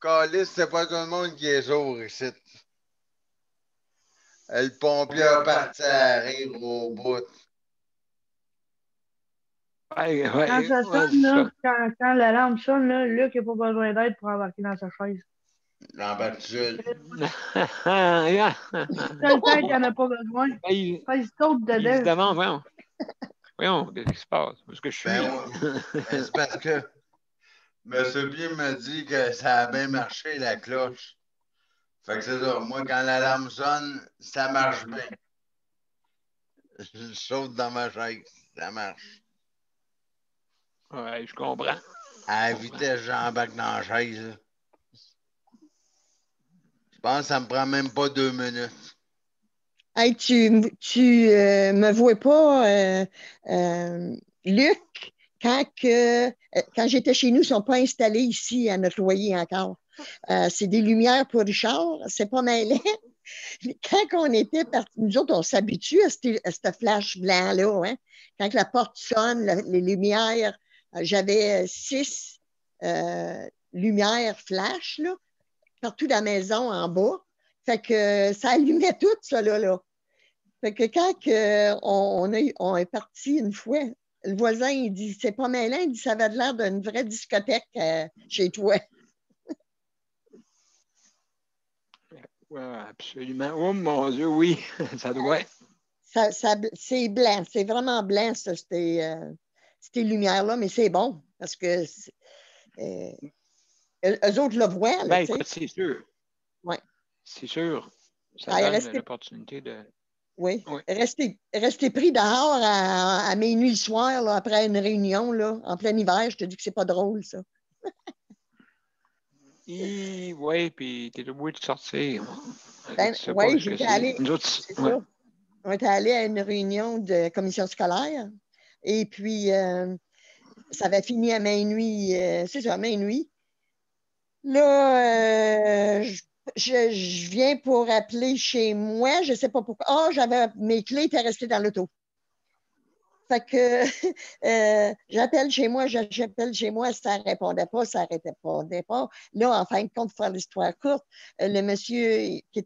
Calice, c'est pas tout le monde qui est sourd ici. Le pompier a parti à rire au bout. Ouais, Quand ouais, ça ouais, sonne, c'est là, ça. quand la lampe sonne, là, Luc n'a pas besoin d'aide pour embarquer dans sa chaise. L'embarquer. T'as le temps qu'il n'y en a pas besoin. Il Quand il saute se dedans. demande, voyons, qu'est-ce qui se passe? Où est-ce que je suis? Ben ouais. Ben, c'est parce que M. Pied me dit que ça a bien marché, la cloche. Fait que c'est ça. Moi, quand l'alarme sonne, ça marche bien. Je saute dans ma chaise. Ça marche. Ouais, je comprends. À la vitesse, j'embarque dans la chaise. Là. Je pense que ça me prend même pas 2 minutes. Hey, tu me vois pas, Luc, quand j'étais chez nous, ils ne sont pas installés ici à notre loyer encore. C'est des lumières pour Richard, c'est pas mêlé. Quand on était partis, nous autres, on s'habitue à ce flash blanc-là. Hein? Quand la porte sonne, les lumières, j'avais 6 lumières flash là, partout dans la maison en bas. Fait que ça allumait tout ça là. Fait que quand on est parti une fois, le voisin, il dit, c'est pas mêlant, il dit, ça avait l'air d'une vraie discothèque chez toi. Ouais, absolument. Oh mon Dieu, oui, ça doit être. C'est blanc, c'est vraiment blanc, ça, ces lumières-là, mais c'est bon parce que eux autres le voient. Là, Ben, écoute, c'est sûr. Oui. C'est sûr. Ça Ah, donne l'opportunité de. Oui. Oui. Rester pris dehors à minuit le soir, là, après une réunion, là, en plein hiver, je te dis que c'est pas drôle, ça. Oui, puis t'es obligé de sortir. Oui, j'étais allé. Nous autres, C'est ça. On était allé à une réunion de commission scolaire. Et puis, ça avait fini à minuit. C'est ça, à minuit. Là, je viens pour appeler chez moi. Je ne sais pas pourquoi. Ah, mes clés étaient restées dans l'auto. Fait que j'appelle chez moi, ça ne répondait pas, ça répondait pas. Là, en fin de compte, pour faire l'histoire courte, le monsieur qui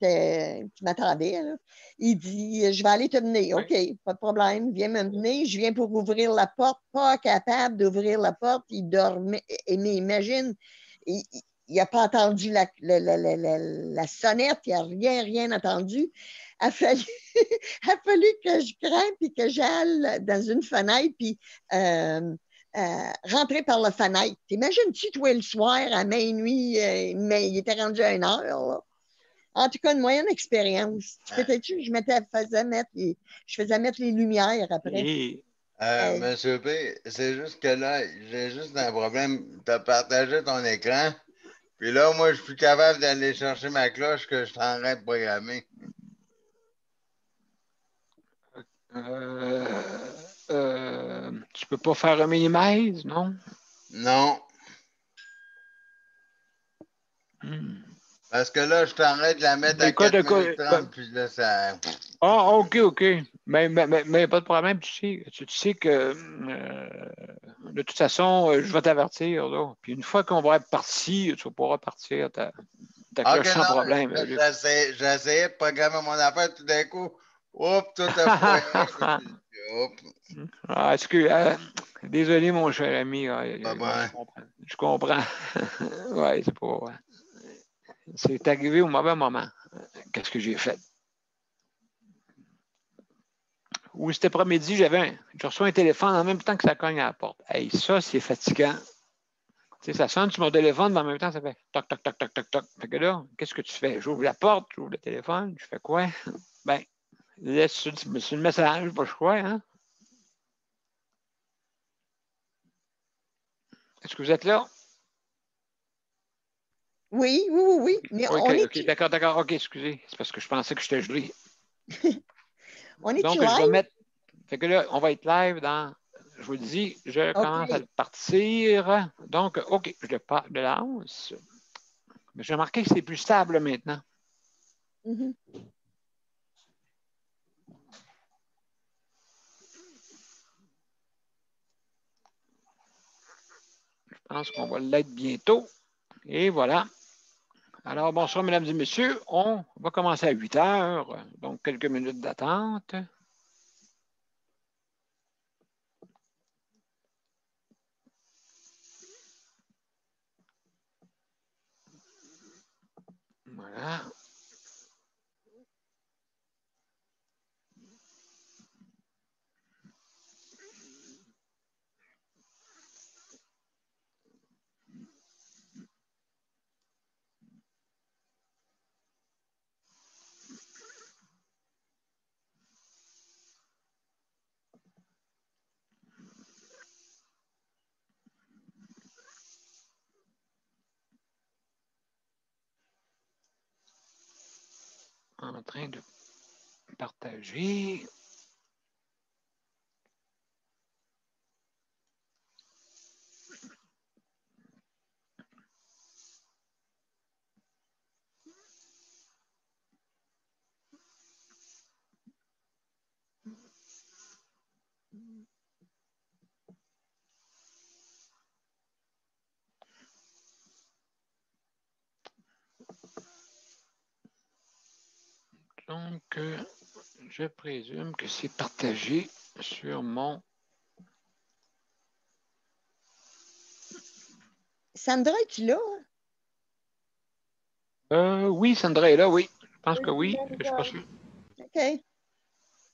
m'attendait, là, il dit, je vais aller te mener. Oui. OK, pas de problème, viens me mener. Je viens pour ouvrir la porte, pas capable d'ouvrir la porte. Il dormait, mais imagine, il n'a pas entendu la sonnette, il n'a rien entendu. A fallu, a fallu que je grimpe et que j'aille dans une fenêtre puis rentrer par la fenêtre. T'imagines-tu, toi, le soir, à minuit, mais il était rendu à 1 heure, là? En tout cas, une moyenne expérience. Peut-être que je faisais mettre les lumières après. Monsieur P, c'est juste que là, j'ai juste un problème. Tu as partagé ton écran. Puis là, moi, je suis plus capable d'aller chercher ma cloche que je suis en train de programmer. Tu peux pas faire un minimise, non? Non. Parce que là, je suis en train de la mettre à 4 minutes 30, puis là, ça... Ah, OK. Mais pas de problème, tu sais que de toute façon, je vais t'avertir, là. Puis une fois qu'on va être parti, tu vas pouvoir partir ta cloche sans problème. J'ai essayé de programmer mon affaire tout d'un coup. Oups, tout a foiré. Excuse, désolé, mon cher ami. Je comprends. Oui, c'est pas... C'est arrivé au mauvais moment. Qu'est-ce que j'ai fait? Ou cet après-midi, je reçois un téléphone en même temps que ça cogne à la porte. Hey, ça, c'est fatigant. Tu sais, ça sonne sur mon téléphone, mais en même temps, ça fait toc, toc, toc, toc, toc, toc. Fait que là, qu'est-ce que tu fais? J'ouvre la porte, j'ouvre le téléphone, je fais quoi? Ben, laisse sur le message, pas le choix, hein? Est-ce que vous êtes là? Oui. Mais OK, d'accord. OK, excusez. C'est parce que je pensais que j'étais gelé. On est Donc, live? je vais mettre... Fait que là, on va être live dans... Je vous le dis, je commence à partir. Donc, OK, je lance. Mais j'ai remarqué que c'est plus stable maintenant. Mm-hmm. Je pense qu'on va l'être bientôt. Et voilà. Alors, bonsoir, mesdames et messieurs. On va commencer à 8 heures, donc quelques minutes d'attente. Voilà. En train de partager. Donc, je présume que c'est partagé sur mon... Sandra, es-tu là? Oui, Sandra est là, oui. Je pense que oui. Je ne suis pas sûr. OK.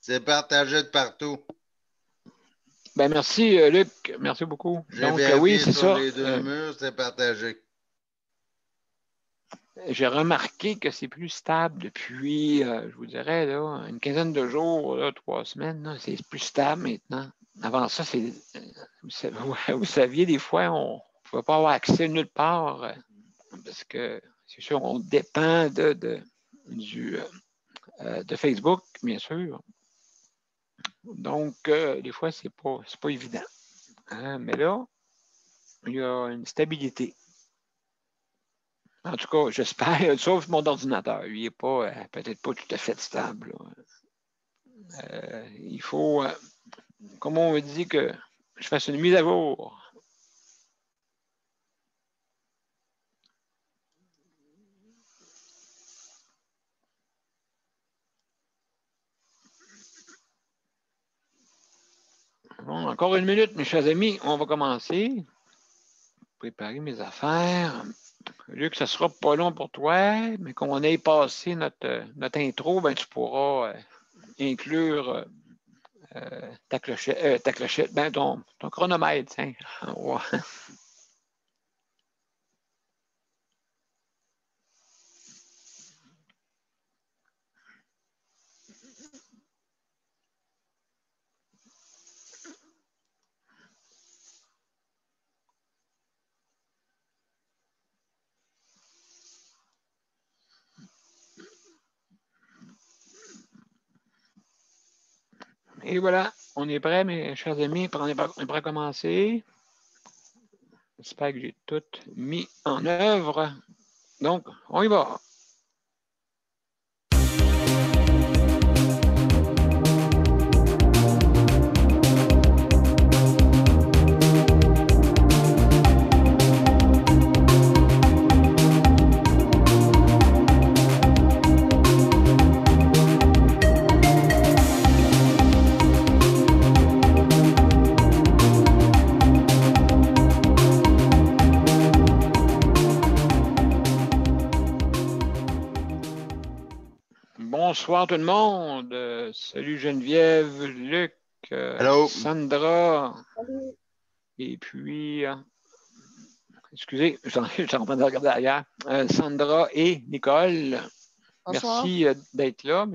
C'est partagé de partout. Ben, merci, Luc. Merci beaucoup. J'ai Donc, vérifié oui, c'est sur ça. les deux murs, c'est partagé. J'ai remarqué que c'est plus stable depuis, je vous dirais, là, une quinzaine de jours, là, 3 semaines. C'est plus stable maintenant. Avant ça, c'est, vous saviez, des fois, on ne pouvait pas avoir accès nulle part parce que, c'est sûr, on dépend de Facebook, bien sûr. Donc, des fois, c'est pas évident. Hein? Mais là, il y a une stabilité. En tout cas, j'espère, sauf mon ordinateur. Il n'est pas, peut-être pas tout à fait stable. Il faut, comme on me dit, que je fasse une mise à jour. Bon, encore une minute, mes chers amis, on va commencer. Préparer mes affaires. Luc, ça ne sera pas long pour toi, mais quand on ait passé notre intro, ben, tu pourras inclure ta clochette, ben, ton chronomètre. Hein. Ouais. Et voilà, on est prêts, mes chers amis, on est prêts à commencer. J'espère que j'ai tout mis en œuvre. Donc, on y va. Bonsoir tout le monde. Salut Geneviève, Luc, Sandra. Salut. Et puis, excusez, je suis en train de regarder derrière. Sandra et Nicole. Bonsoir. Merci d'être là.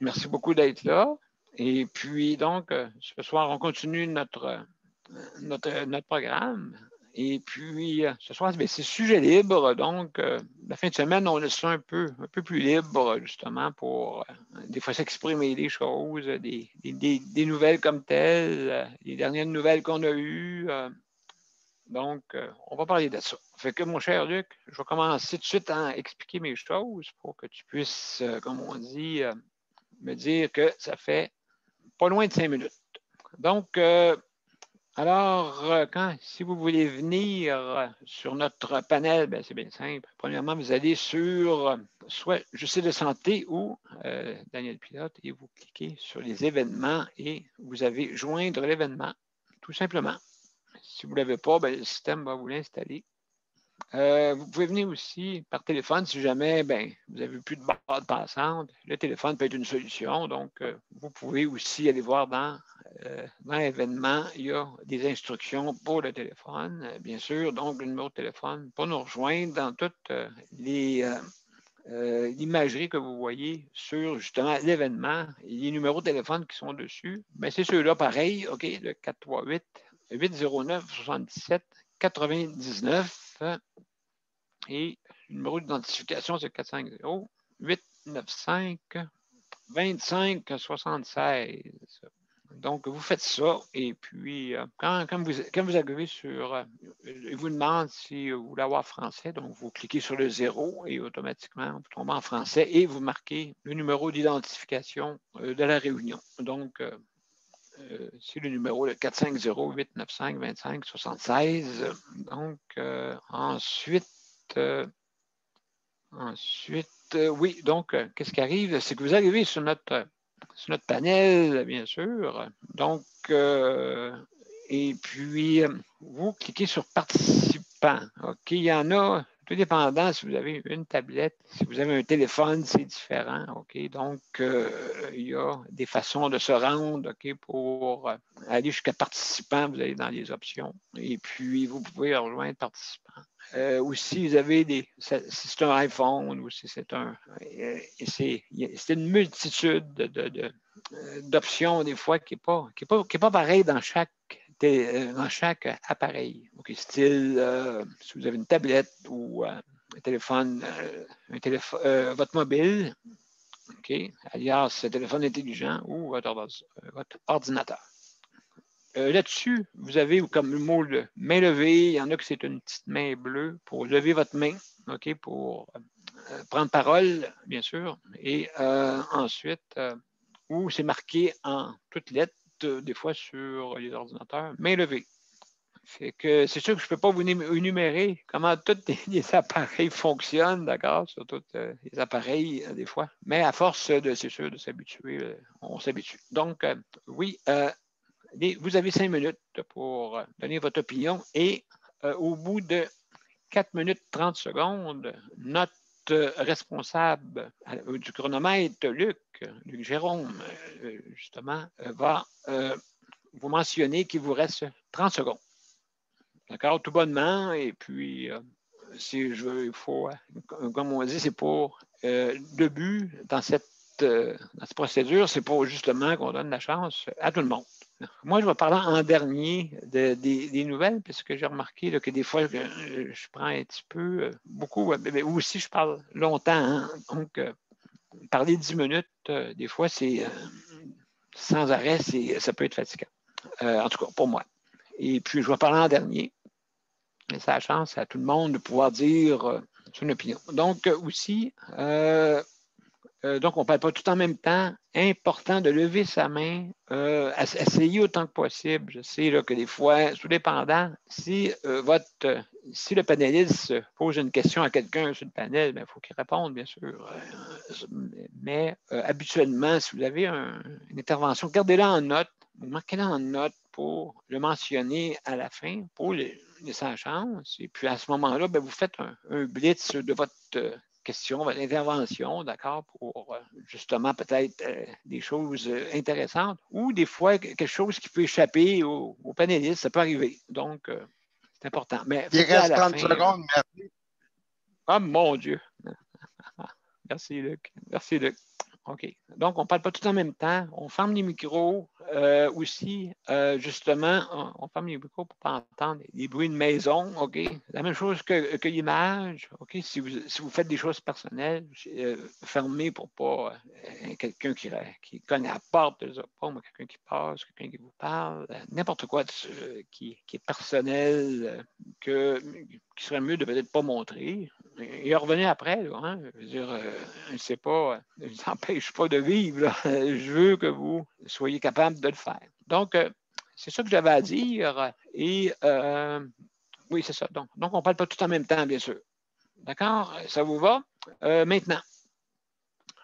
Merci beaucoup d'être là. Et puis, donc, ce soir, on continue notre programme. Et puis, ce soir, c'est sujet libre. Donc, la fin de semaine, on laisse ça un peu plus libre, justement, pour des fois s'exprimer des choses, des nouvelles comme telles, les dernières nouvelles qu'on a eues. Donc, on va parler de ça. Fait que, mon cher Luc, je vais commencer tout de suite à expliquer mes choses pour que tu puisses, comme on dit, me dire que ça fait pas loin de 5 minutes. Donc, Alors, si vous voulez venir sur notre panel, ben, c'est bien simple. Premièrement, vous allez sur soit Je sais de santé ou Daniel Pilote et vous cliquez sur les événements et vous avez joindre l'événement, tout simplement. Si vous ne l'avez pas, ben, le système va vous l'installer. Vous pouvez venir aussi par téléphone si jamais vous n'avez plus de bande passante. Le téléphone peut être une solution. Donc, vous pouvez aussi aller voir dans l'événement, il y a des instructions pour le téléphone, bien sûr. Donc, le numéro de téléphone pour nous rejoindre dans toute l'imagerie que vous voyez sur justement l'événement. Les numéros de téléphone qui sont dessus, c'est ceux-là pareil. OK, le 438-809-77-99. Et le numéro d'identification, c'est 450-895-2576. Donc, vous faites ça et puis, quand vous arrivez sur, il vous demande si vous voulez avoir français, donc vous cliquez sur le 0 et automatiquement, vous tombez en français et vous marquez le numéro d'identification de la réunion. Donc, c'est le numéro de 450-895-2576. Donc, ensuite, oui, donc, qu'est-ce qui arrive? C'est que vous arrivez sur notre panel, bien sûr. Donc, et puis, vous cliquez sur participants. OK, il y en a, tout dépendant si vous avez une tablette, si vous avez un téléphone, c'est différent. OK, donc, il y a des façons de se rendre, OK, pour aller jusqu'à participants. Vous allez dans les options. Et puis, vous pouvez rejoindre participants. Aussi, vous avez c'est un iPhone ou c'est une multitude d'options des fois qui n'est pas pareil dans chaque appareil. Okay, style, si vous avez une tablette ou un téléphone, votre mobile, OK, alias téléphone intelligent ou votre ordinateur. Là-dessus, vous avez comme le mot de main levée. Il y en a que c'est une petite main bleue pour lever votre main, OK, pour prendre parole, bien sûr. Et ensuite, où c'est marqué en toutes lettres, des fois sur les ordinateurs, main levée. Fait que c'est sûr que je ne peux pas vous énumérer comment tous les appareils fonctionnent, d'accord, sur tous les appareils, des fois. Mais à force c'est sûr, de s'habituer, on s'habitue. Donc, oui, vous avez 5 minutes pour donner votre opinion et au bout de 4 minutes 30 secondes, notre responsable du chronomètre, Luc Jérôme, justement, va vous mentionner qu'il vous reste 30 secondes. D'accord, tout bonnement. Et puis, il faut, comme on dit, c'est pour le but dans cette procédure, c'est pour justement qu'on donne la chance à tout le monde. Moi, je vais parler en dernier des nouvelles, parce que j'ai remarqué là, que des fois, je prends un petit peu, beaucoup, mais aussi je parle longtemps. Hein, donc, parler 10 minutes, des fois, c'est sans arrêt, ça peut être fatigant. En tout cas, pour moi. Et puis, je vais parler en dernier. Et ça a la chance à tout le monde de pouvoir dire son opinion. Donc, aussi, donc, on ne parle pas tout en même temps. Important de lever sa main, essayer autant que possible. Je sais là, que des fois, tout dépendant, si le panéliste pose une question à quelqu'un sur le panel, il faut qu'il réponde, bien sûr. Mais habituellement, si vous avez une intervention, gardez-la en note, marquez-la en note pour le mentionner à la fin, pour laisser la chance. Et puis, à ce moment-là, vous faites un blitz de votre question, votre intervention, d'accord, pour justement peut-être des choses intéressantes ou des fois quelque chose qui peut échapper aux panélistes, ça peut arriver. Donc, c'est important. Mais il reste 30 secondes, merci. Ah, mon Dieu. Merci, Luc. Merci, Luc. OK. Donc, on ne parle pas tout en même temps. On ferme les micros aussi. Justement, on ferme les micros pour ne pas entendre les bruits de maison. OK. La même chose que l'image. OK. Si vous faites des choses personnelles, fermez pour pas quelqu'un qui cogne à la porte, quelqu'un qui passe, quelqu'un qui vous parle, n'importe quoi qui est personnel, qui serait mieux de peut-être pas montrer. Et revenez après, là, hein? Je veux dire, c'est pas, ne vous empêche pas de vivre, là. Je veux que vous soyez capable de le faire. Donc, c'est ça que j'avais à dire. Et oui, c'est ça. Donc, on ne parle pas tout en même temps, bien sûr. D'accord? Ça vous va? Maintenant.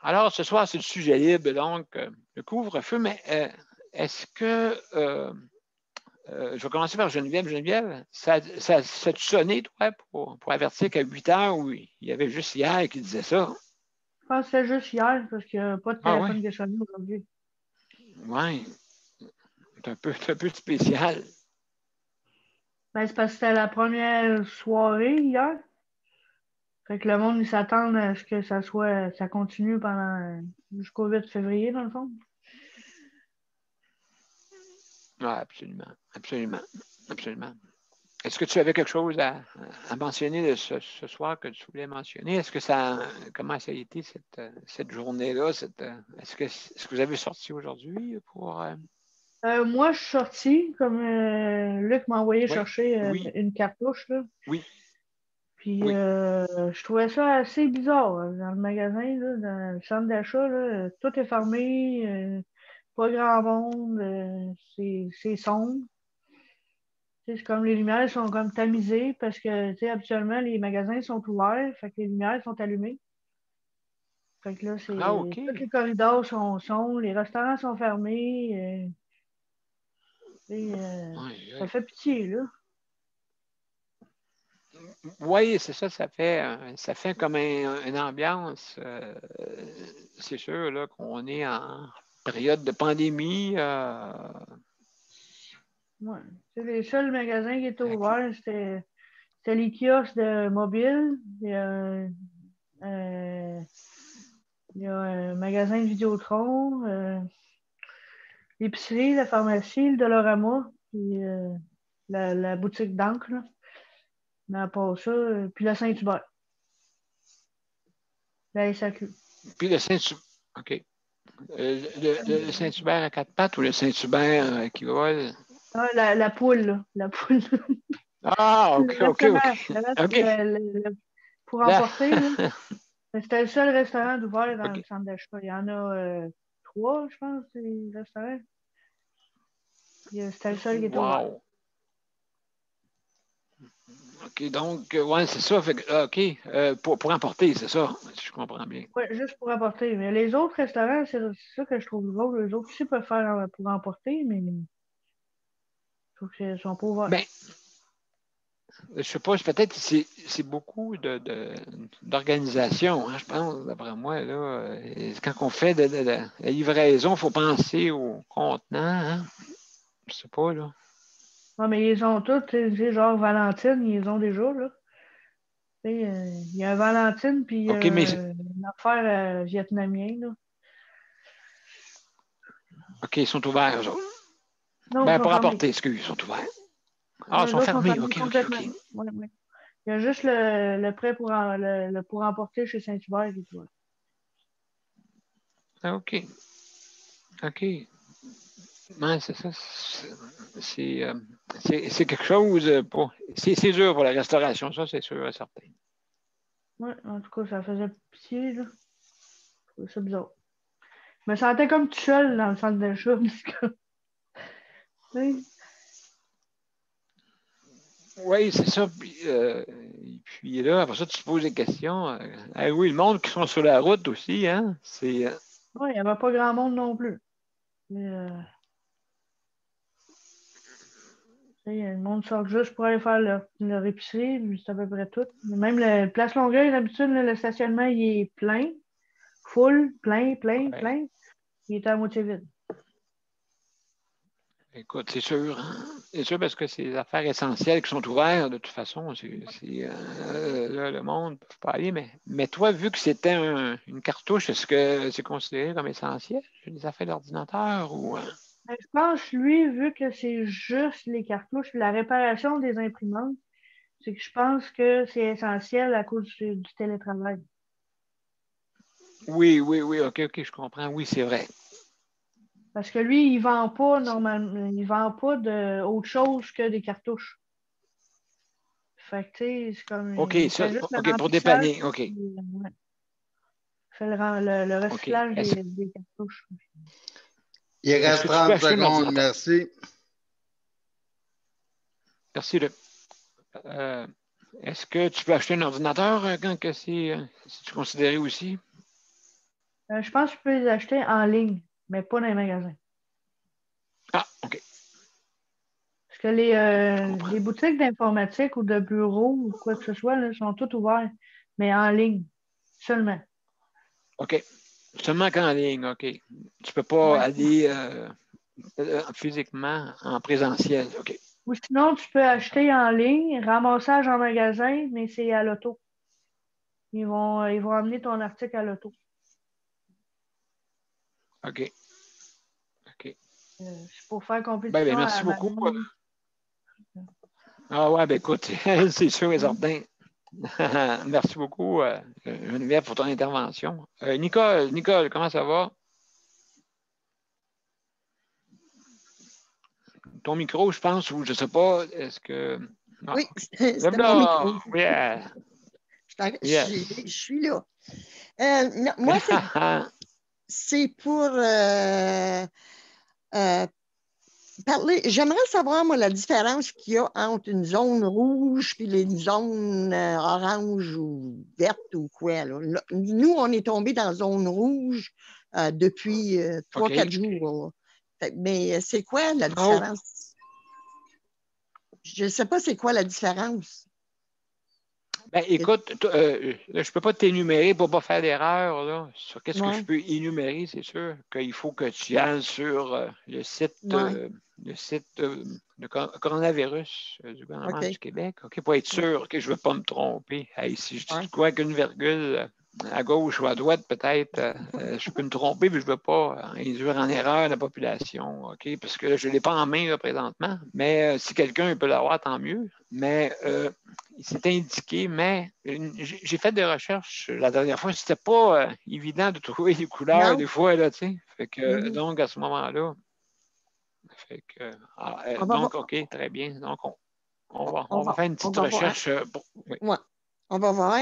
Alors, ce soir, c'est le sujet libre, donc le couvre-feu, mais est-ce que je vais commencer par Geneviève. Geneviève, ça a sonné, toi, pour avertir qu'à 8 heures, où il y avait juste hier qui disait ça? Je pense que c'était juste hier, parce qu'il n'y a pas de téléphone qui a sonné aujourd'hui. Oui. C'est un peu spécial. Ben, c'est parce que c'était la première soirée hier. Fait que le monde, il s'attend à ce que ça continue jusqu'au 8 février, dans le fond. Oui, absolument. Absolument. Absolument. Est-ce que tu avais quelque chose à mentionner de ce soir que tu voulais mentionner? Comment ça a été cette journée-là? Est-ce que vous avez sorti aujourd'hui pour. Moi, je suis sortie, comme Luc m'a envoyé chercher une cartouche, là. Oui. Puis, je trouvais ça assez bizarre, dans le magasin, là, dans le centre d'achat, là, tout est fermé, pas grand monde, c'est sombre. C'est comme les lumières sont comme tamisées parce que habituellement les magasins sont ouverts, fait que les lumières sont allumées. Fait que là, OK. tous les corridors sont sombres, les restaurants sont fermés. Ça fait pitié, là. Oui, c'est ça, ça fait comme une ambiance. C'est sûr là, qu'on est en période de pandémie. Ouais. Les seuls magasins qui étaient ouverts, c'était les kiosques de mobile. Il y a un magasin de Vidéotron, l'épicerie, la pharmacie, le Dollarama, puis la boutique d'encre. Mais à part ça, puis la Saint-Hubert. La SAQ. Puis le Saint-Hubert. OK. Le Saint-Hubert à quatre pattes ou le Saint-Hubert qui vole? Ah, la poule, là. La poule. Ah, OK. Pour emporter, là. C'était le seul restaurant d'ouvert dans le centre d'achat. Il y en a 3, je pense, des restaurants. C'était le seul qui était ouvert. OK, donc, ouais, c'est ça. OK, pour emporter, c'est ça. Je comprends bien. Oui, juste pour emporter. Mais les autres restaurants, c'est ça que je trouve drôle. Les autres aussi peuvent faire pour emporter, mais je trouve qu'ils sont pas ouverts. Ben, je sais pas, peut-être que c'est beaucoup d'organisation, hein, je pense, d'après moi. Là, quand on fait de la livraison, il faut penser au contenant. Hein? Je sais pas, là. Non, mais ils ont tous, genre Valentine, ils ont déjà, là. Il y a un Valentine, puis une affaire vietnamien, là. OK, ils sont ouverts, eux autres. Non, ben, pour emporter, excuse, ils sont ouverts. Ah, ils sont fermés. OK. Ouais. Il y a juste le prêt pour emporter chez Saint-Hubert et tout. Ah, OK. Ouais, c'est ça. C'est quelque chose pour. C'est dur pour la restauration, ça, c'est sûr et certain. Oui, en tout cas, ça faisait pitié, là. Je trouvais ça bizarre. Je me sentais comme tout seul dans le centre d'achat, Oui, c'est ça. Et puis là, après ça, tu te poses des questions. Oui, le monde qui sont sur la route aussi, hein? Oui, il n'y avait pas grand monde non plus. Mais, le monde sort juste pour aller faire leur épicerie, puis c'est à peu près tout. Même la Place Longueuil, d'habitude, le stationnement, il est plein. Full, plein. Il est à moitié vide. Écoute, c'est sûr. Hein? C'est sûr parce que c'est des affaires essentielles qui sont ouvertes. De toute façon, là, le monde ne peut pas aller. Mais toi, vu que c'était une cartouche, est-ce que c'est considéré comme essentiel? Des affaires d'ordinateur ou. Je pense, lui, vu que c'est juste les cartouches, la réparation des imprimantes, c'est que je pense que c'est essentiel à cause du télétravail. Oui, OK, je comprends. Oui, c'est vrai. Parce que lui, il vend pas normalement, il vend pas autre chose que des cartouches. Fait que, tu sais, c'est comme. OK, ça, juste OK, pour dépanner, OK. Il fait le recyclage des cartouches. Il reste 30 secondes, merci. Merci. Est-ce que tu peux acheter un ordinateur quand que c'est considéré aussi? Je pense que tu peux les acheter en ligne, mais pas dans les magasins. Ah, OK. Parce que les boutiques d'informatique ou de bureau ou quoi que ce soit là, sont toutes ouvertes, mais en ligne seulement. OK. Seulement qu'en ligne, OK. Tu peux pas Ouais. aller physiquement en présentiel. OK. Ou sinon, tu peux acheter en ligne, ramassage en magasin, mais c'est à l'auto. Ils vont amener ton article à l'auto. OK. OK. C'est pour faire Ben, compétition merci à beaucoup. Amazon. Ah ouais, ben écoute, c'est sûr et certain. Merci beaucoup, Geneviève, pour ton intervention. Nicole, comment ça va? Ton micro, je pense, ou je ne sais pas, est-ce que... Ah, Oui, okay. c'était mon micro. Yeah. Yes. Je suis là. Non, moi, c'est pour parler. J'aimerais savoir, moi, la différence qu'il y a entre une zone rouge et les zones orange ou verte ou quoi. Là. Nous, on est tombé dans la zone rouge depuis 3-4 jours. Mais c'est quoi la différence? Je ne sais pas c'est quoi la différence. Ben, écoute, je ne peux pas t'énumérer pour ne pas faire d'erreur là, sur qu'est-ce que je peux énumérer, c'est sûr qu'il faut que tu ailles sur le site de coronavirus du gouvernement du Québec, pour être sûr que je ne veux pas me tromper. Hey, si je dis quoi qu'une virgule à gauche ou à droite, peut-être, je peux me tromper, mais je ne veux pas induire en erreur la population, OK? Parce que je ne l'ai pas en main là, présentement. Mais si quelqu'un peut l'avoir, tant mieux. Mais c'est indiqué, mais j'ai fait des recherches la dernière fois. C'était pas évident de trouver les couleurs des fois, là, tu sais. Fait que, donc, à ce moment-là, donc, OK, très bien. Donc, on va faire une petite recherche. Oui. On va voir.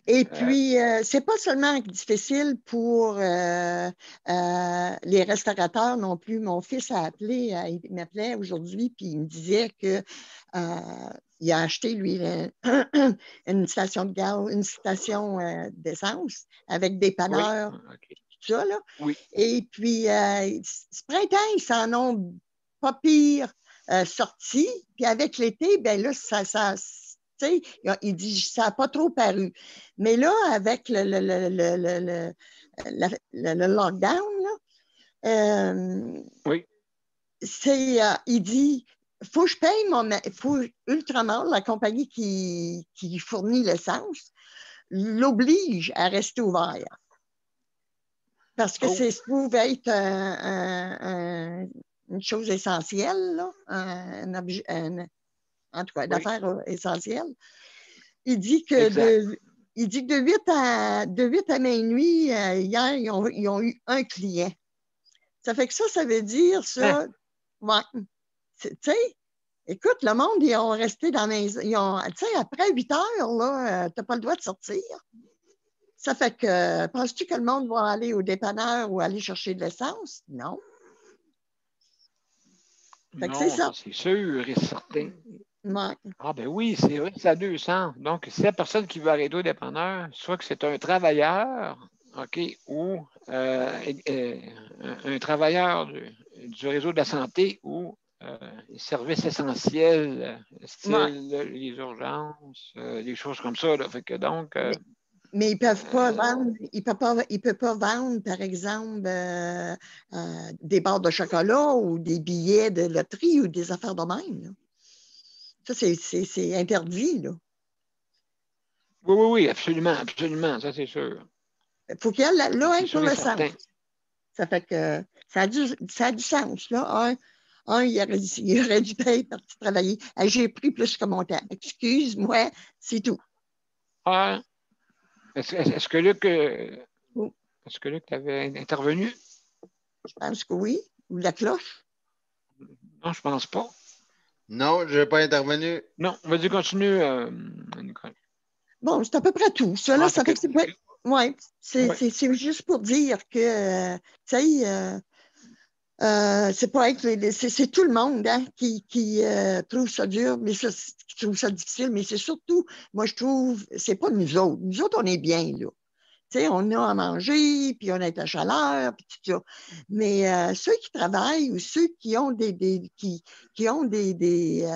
Et puis, c'est pas seulement difficile pour les restaurateurs non plus. Mon fils a appelé, il m'appelait aujourd'hui, puis il me disait que il a acheté, lui, une station de gaz, une station d'essence avec des panneurs, tout ça, là. Oui. Et puis, ce printemps, ils s'en ont pas pire sorti. Puis avec l'été, ben là, il dit, ça n'a pas trop paru. Mais là, avec le lockdown, il dit, faut que je paye Ultramar, la compagnie qui fournit l'essence, l'oblige à rester ouvert. Parce que ça pouvait être une chose essentielle, là, en tout cas, d'affaires essentielles. Il dit que de 8 à minuit, hier, ils ont eu un client. Ça fait que ça veut dire ça. Ouais. Tu sais, écoute, le monde, ils ont resté dans les. Tu sais, après 8 heures, là, tu n'as pas le droit de sortir. Ça fait que, penses-tu que le monde va aller au dépanneur ou aller chercher de l'essence? Non. Fait que c'est ça. C'est sûr et certain. Ouais. Ah ben oui, c'est vrai, c'est à 200. Donc, si la personne qui veut arrêter au dépanneur, soit que c'est un travailleur, OK, ou un travailleur du réseau de la santé ou services essentiels, style les urgences, des choses comme ça. Là. Fait que donc. Mais ils peuvent pas vendre, il peut pas vendre, par exemple, des barres de chocolat ou des billets de loterie ou des affaires de même. Là. Ça, c'est interdit, là. Oui, absolument, ça c'est sûr. Il faut qu'il y ait là pour le sens. Ça fait que ça a du sens, là. Il aurait dû payer partir travailler. J'ai pris plus que mon temps. Excuse-moi, c'est tout. Ah, est-ce que Luc avait intervenu? Je pense que oui. Ou la cloche? Non, je pense pas. Non, je n'ai pas intervenu. Non, vas-y, continue, Nicole. Bon, c'est à peu près tout. Ça, là, ça fait que c'est ouais, c'est juste pour dire que, tu sais, C'est pas être, c'est tout le monde hein, qui trouve ça dur, mais qui trouve ça difficile, mais c'est surtout, moi je trouve, c'est pas nous autres. Nous autres, on est bien, là. Tu sais, on a à manger, puis on a de la chaleur, puis tout ça. Mais ceux qui travaillent ou ceux qui ont qui ont des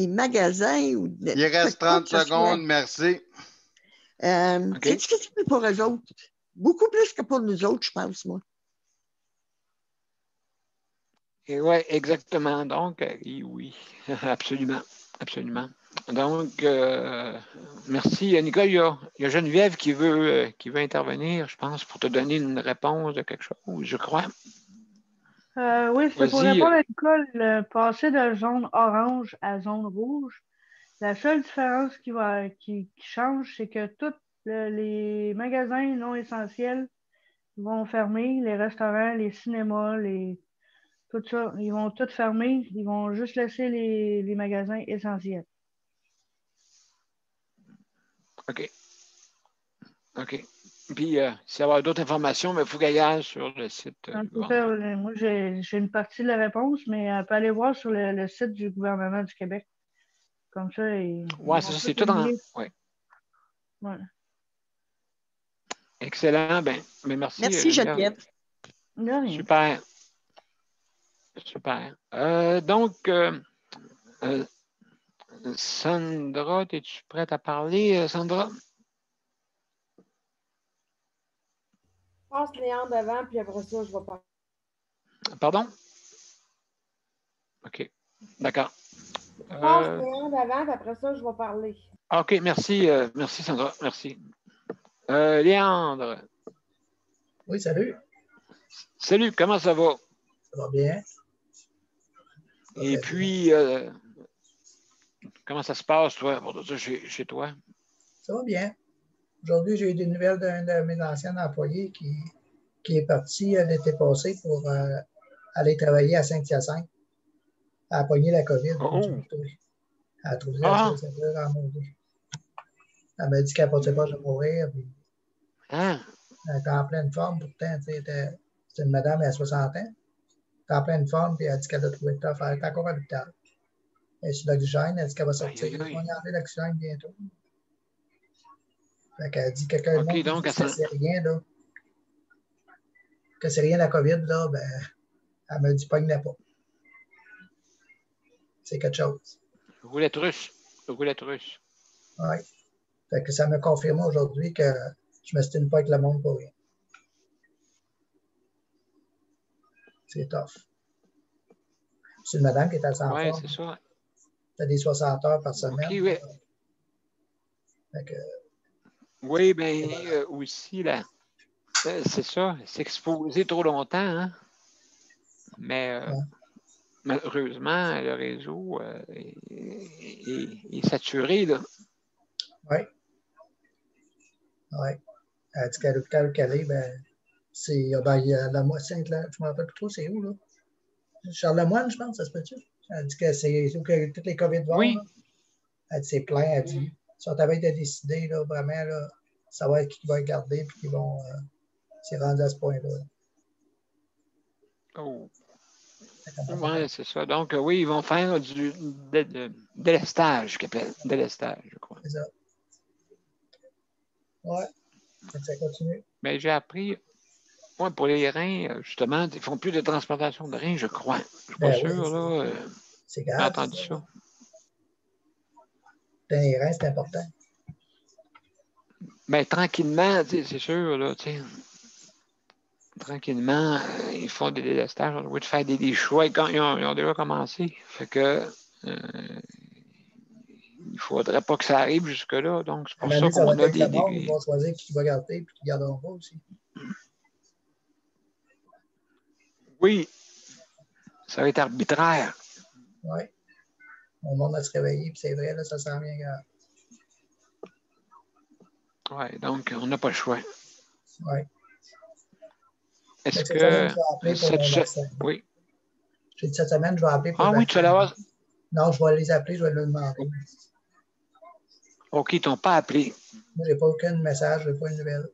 magasins ou Il reste 30 secondes, merci. C'est difficile pour eux autres. Beaucoup plus que pour nous autres, je pense, moi. Oui, exactement. Donc, oui, absolument. Absolument. Donc, merci. Nicole, il y a Geneviève qui veut intervenir, je pense, pour te donner une réponse de quelque chose, je crois. Oui, c'est pour répondre à Nicole, passer de zone orange à zone rouge. La seule différence qui change, c'est que tous les magasins non essentiels vont fermer, les restaurants, les cinémas, tout ça, ils vont tout fermer. Ils vont juste laisser les magasins essentiels. OK. OK. Puis, s'il y a d'autres informations, il faut qu'elle aille sur le site. Moi, j'ai une partie de la réponse, mais elle peut aller voir sur le site du gouvernement du Québec. Comme ça, oui, c'est ça, c'est tout en. Ouais. Ouais. Excellent. Ben, merci. Merci, Geneviève. Super. Super. Donc, Sandra, es-tu prête à parler, Sandra? Je passe Léandre avant, puis après ça, je vais parler. Pardon? OK. D'accord. Je passe Léandre avant, puis après ça, je vais parler. OK, merci. Merci, Sandra. Merci. Léandre. Oui, salut. Salut, comment ça va? Ça va bien. Et puis, comment ça se passe, toi, pour ça, chez toi? Ça va bien. Aujourd'hui, j'ai eu des nouvelles d'un de mes anciens employés qui est parti l'été passé pour aller travailler à Saint-Hyacinthe. Elle a pogné la COVID. Elle a trouvé ça dur à mourir. Elle m'a dit qu'elle ne pensait pas de mourir. Puis elle était en pleine forme pourtant. C'était une madame à 60 ans. Elle était en pleine forme, puis elle a dit qu'elle a trouvé le tough. Elle est encore à l'hôpital. Elle est sur l'oxygène. Elle a dit qu'elle va sortir. On va enlever l'oxygène bientôt. Fait qu'elle a dit que quelqu'un dit que c'est rien, là. Que c'est rien la COVID, là, ben, elle me dit pogne-la pas. C'est quelque chose. Roulette russe. Roulette russe. Oui. Fait que ça m'a confirmé aujourd'hui que je me stime pas avec le monde pour rien. C'est tough. C'est une madame qui est à 100 Oui, c'est ça. T'as des 60 heures par semaine. Okay, oui. Fait que, oui, bien, aussi, là, c'est ça, s'exposer trop longtemps, hein? Mais malheureusement, le réseau est saturé, là. Oui. Oui. Elle dit qu'à l'hôpital Calais, ben, il y a la moitié, je ne me rappelle plus trop, c'est où, là? Charlemagne, je pense, ça se peut-tu? Elle dit que c'est où que toutes les COVID vont. Oui. Là. Elle dit c'est plein. Elle dit, ils sont avec de décider, là, vraiment, là, savoir qui va garder puis qui vont s'y rendre à ce point-là. Oh. Oui, c'est ça. Donc, oui, ils vont faire du délestage, qu'ils appellent. Délestage, je crois. C'est ça. Oui. Ça continue. Mais j'ai appris, moi, pour les reins, justement, ils ne font plus de transplantation de reins, je crois. Je ne suis pas sûr, là. C'est grave. J'ai entendu ça. Les reins, c'est important. Mais tranquillement, c'est sûr, là, tu sais. Tranquillement, ils font des délestages. On doit faire des choix. Quand ils ont déjà commencé. Fait que il ne faudrait pas que ça arrive jusque-là. Donc, c'est pour ça qu'on a des. Ils vont choisir qui va garder et qui ne garderont pas aussi. Oui. Ça va être arbitraire. Oui. Mon monde va se réveiller, puis c'est vrai, là, ça sent bien grave. Oui, donc on n'a pas le choix. Oui. Est-ce que. Oui. J'ai dit cette semaine, je vais appeler pour. Ah oui, tu vas l'avoir. Non, je vais les appeler, je vais leur demander. OK, ils t'ont pas appelé. Moi, je n'ai pas aucun message, je n'ai pas une nouvelle.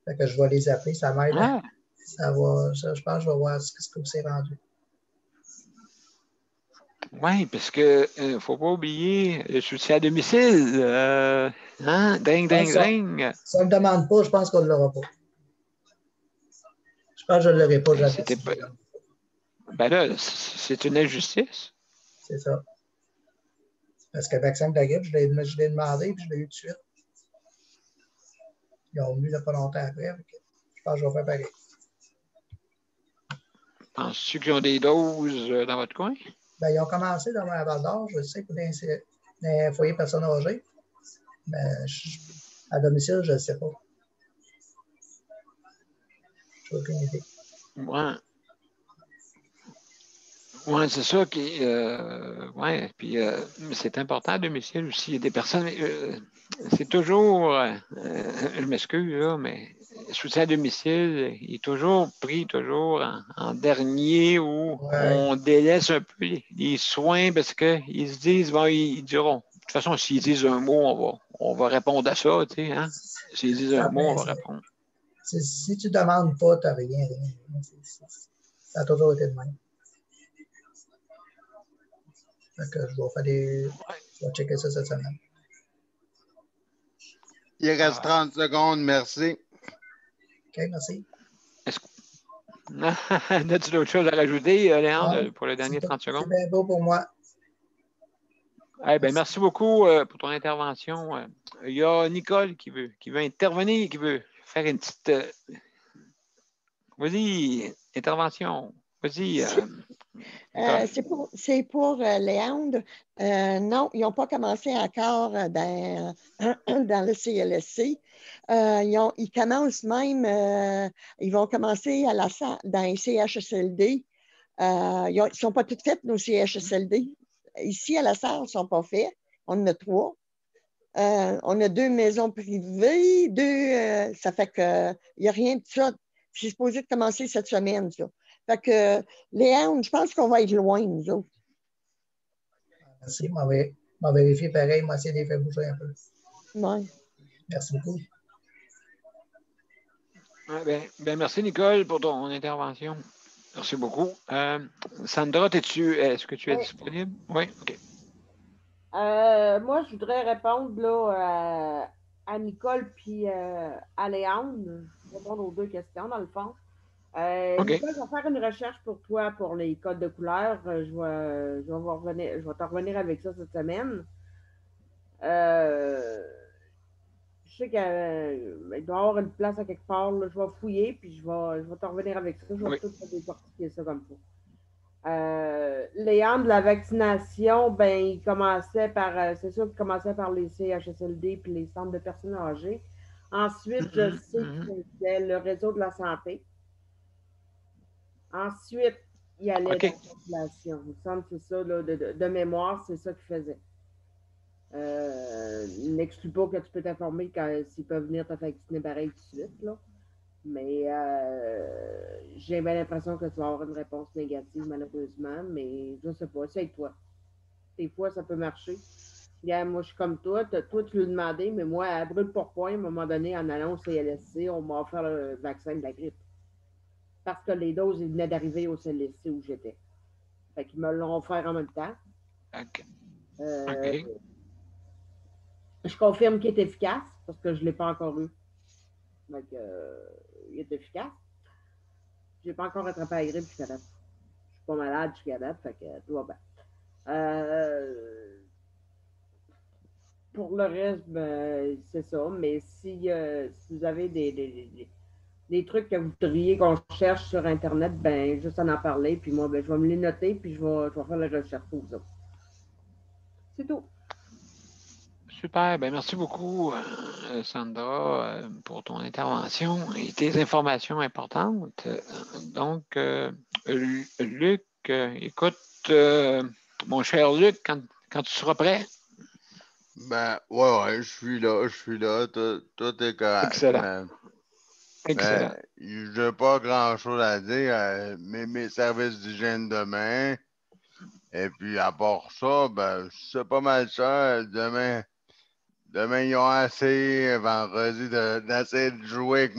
Fait que je vais les appeler, ça m'aide. Je pense que je vais voir ce que c'est rendu. Oui, parce que ne faut pas oublier le soutien à domicile. Hein? Ding, ding, ding. Si on ne le demande pas, je pense qu'on ne l'aura pas. Je pense que je ne l'aurai pas jamais. C'était pas... Ben là, c'est une injustice. C'est ça. Parce que le vaccin de la grippe, je l'ai demandé et je l'ai eu tout de suite. Ils ont venu il n'y a pas longtemps après. Je pense que je vais faire pareil. Penses-tu qu'ils ont des doses dans votre coin? Ben, ils ont commencé dans ma Val d'Or, je sais, pour des foyers personnes âgées. Mais à domicile, je ne sais pas. Je n'ai aucune idée. Ouais. Oui, c'est ça qui. Oui, puis c'est important à domicile aussi. Il y a des personnes. C'est toujours. Je m'excuse, là, mais le soutien à domicile, il est toujours pris en dernier où on délaisse un peu les soins parce qu'ils se disent, bon, ils diront. De toute façon, s'ils disent un mot, on va répondre à ça, tu sais, hein? S'ils disent un mot, on va répondre. Si tu ne demandes pas, tu n'as rien. Ça a toujours été de même. Donc, je vais checker ça cette semaine. Il reste 30 secondes, merci. OK, merci. As-tu d'autres choses à rajouter, Léandre, pour les derniers 30 secondes? C'est bien beau pour moi. Eh bien, merci beaucoup pour ton intervention. Il y a Nicole qui veut intervenir, qui veut faire une petite. Vas-y, intervention. Vas-y. C'est pour Léandre. Non, ils n'ont pas commencé encore dans le CLSC. Ils commencent même, ils vont commencer dans les CHSLD. Ils ne sont pas toutes faites, nos CHSLD. Ici, à la salle, ils ne sont pas faits. On en a 3. On a 2 maisons privées, 2. Ça fait qu'il n'y a rien de ça. C'est supposé de commencer cette semaine, ça. Fait que, Léandre, je pense qu'on va être loin, nous autres. Merci. On va vérifier pareil. On va essayer de les faire bouger un peu. Oui. Merci beaucoup. Ben, merci, Nicole, pour ton intervention. Merci beaucoup. Sandra, est-ce que tu es disponible? Oui, OK. Moi, je voudrais répondre là, à Nicole puis à Léandre. Je vais répondre aux 2 questions, dans le fond. Nicole, je vais faire une recherche pour toi pour les codes de couleur. Je vais t'en revenir avec ça cette semaine. Je sais qu'il doit y avoir une place à quelque part. Là. Je vais fouiller, puis je vais t'en revenir avec ça. Je vais tout décortiquer ça comme ça. Léandre, la vaccination, ben, il commençait par, c'est sûr qu'il commençait par les CHSLD puis les centres de personnes âgées. Ensuite, je sais que c'était le réseau de la santé. Ensuite, il allait dans la population. Il me semble que c'est ça, là, de mémoire, c'est ça qu'il faisait. N'exclus pas que tu peux t'informer s'ils peuvent venir te vacciner pareil tout de suite, là. Mais j'ai bien l'impression que tu vas avoir une réponse négative, malheureusement, mais je ne sais pas, c'est avec toi. Des fois, ça peut marcher. Regarde, moi, je suis comme toi. Toi, tu l'as demandé, mais moi, à brûle pour point, à un moment donné, en allant au CLSC, on m'a offert le vaccin de la grippe. Parce que les doses, ils venaient d'arriver au CLSC où j'étais. Fait qu'ils me l'ont offert en même temps. OK. Je confirme qu'il est efficace, parce que je ne l'ai pas encore eu. Donc, il est efficace. Je n'ai pas encore attrapé la grippe jusqu'à date. Je ne suis pas malade jusqu'à date, fait que tout va bien. Pour le reste, ben, c'est ça. Mais si vous avez des trucs que vous voudriez qu'on cherche sur Internet, ben juste en parler. Puis moi, ben, je vais me les noter, puis je vais faire la recherche pour vous autres. C'est tout. Super. Ben, merci beaucoup, Sandra, pour ton intervention et tes informations importantes. Donc, Luc, écoute, mon cher Luc, quand tu seras prêt. Ben, ouais, je suis là. Tout est correct. Excellent. Excellent. Je n'ai pas grand-chose à dire. Mes services d'hygiène demain. Et puis, à part ça, ben, c'est pas mal ça. Demain, ils ont essayé, vendredi, d'essayer de jouer avec